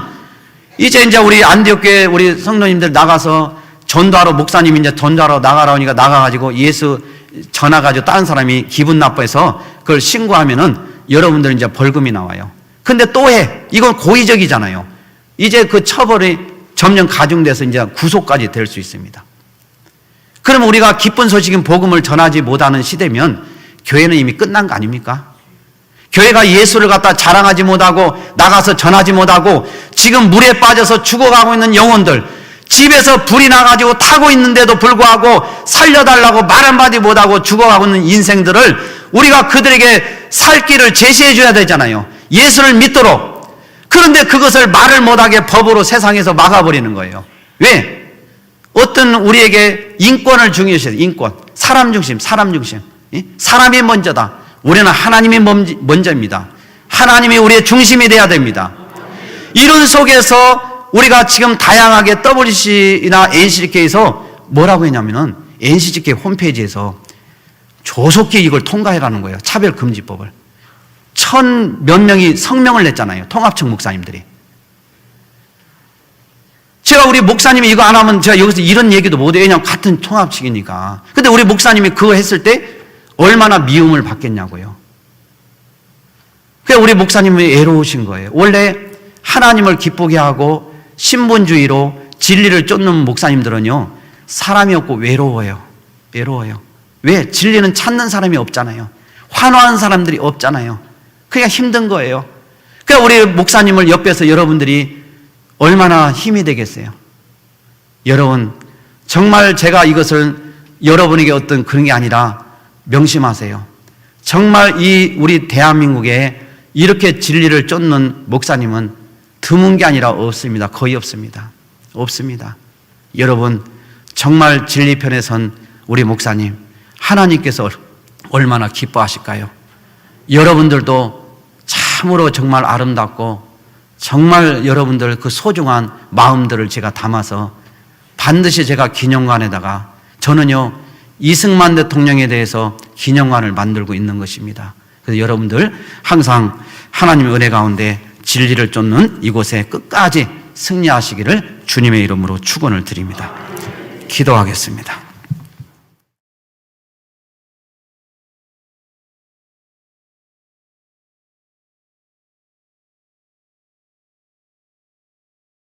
이제 우리 안디옥교회 우리 성도님들 나가서 전도하러 목사님이 이제 전도하러 나가라니까 나가가지고 예수 전화가지고 다른 사람이 기분 나빠해서 그걸 신고하면은 여러분들 이제 벌금이 나와요. 근데 또 해. 이건 고의적이잖아요. 이제 그 처벌이 점점 가중돼서 이제 구속까지 될 수 있습니다. 그러면 우리가 기쁜 소식인 복음을 전하지 못하는 시대면 교회는 이미 끝난 거 아닙니까? 교회가 예수를 갖다 자랑하지 못하고 나가서 전하지 못하고 지금 물에 빠져서 죽어가고 있는 영혼들 집에서 불이 나가지고 타고 있는데도 불구하고 살려달라고 말 한마디 못하고 죽어가고 있는 인생들을 우리가 그들에게 살 길을 제시해 줘야 되잖아요. 예수를 믿도록. 그런데 그것을 말을 못하게 법으로 세상에서 막아버리는 거예요. 왜? 어떤 우리에게 인권을 중요시해요. 인권. 사람 중심. 사람이 먼저다. 우리는 하나님이 먼저입니다. 하나님이 우리의 중심이 돼야 됩니다. 이런 속에서 우리가 지금 다양하게 WC나 NCGK에서 뭐라고 했냐면은 NCGK 홈페이지에서 조속히 이걸 통과해라는 거예요. 차별금지법을. 1000몇 명이 성명을 냈잖아요. 통합청 목사님들이. 제가 우리 목사님이 이거 안 하면 제가 여기서 이런 얘기도 못해요. 왜냐하면 같은 통합측이니까. 근데 우리 목사님이 그거 했을 때 얼마나 미움을 받겠냐고요. 그러니까 우리 목사님이 애로우신 거예요. 원래 하나님을 기쁘게 하고 신분주의로 진리를 쫓는 목사님들은요, 사람이 없고 외로워요. 왜? 진리는 찾는 사람이 없잖아요. 환호하는 사람들이 없잖아요. 그러니까 힘든 거예요. 그러니까 우리 목사님을 옆에서 여러분들이 얼마나 힘이 되겠어요. 여러분, 정말 제가 이것을 여러분에게 어떤 그런 게 아니라 명심하세요. 정말 우리 대한민국에 이렇게 진리를 쫓는 목사님은 드문 게 아니라 없습니다. 거의 없습니다. 여러분, 정말 진리편에 선 우리 목사님, 하나님께서 얼마나 기뻐하실까요? 여러분들도 참으로 정말 아름답고 정말 여러분들 그 소중한 마음들을 제가 담아서 반드시 제가 기념관에다가 저는요, 이승만 대통령에 대해서 기념관을 만들고 있는 것입니다. 그래서 여러분들 항상 하나님의 은혜 가운데 진리를 쫓는 이곳에 끝까지 승리하시기를 주님의 이름으로 축원을 드립니다. 기도하겠습니다.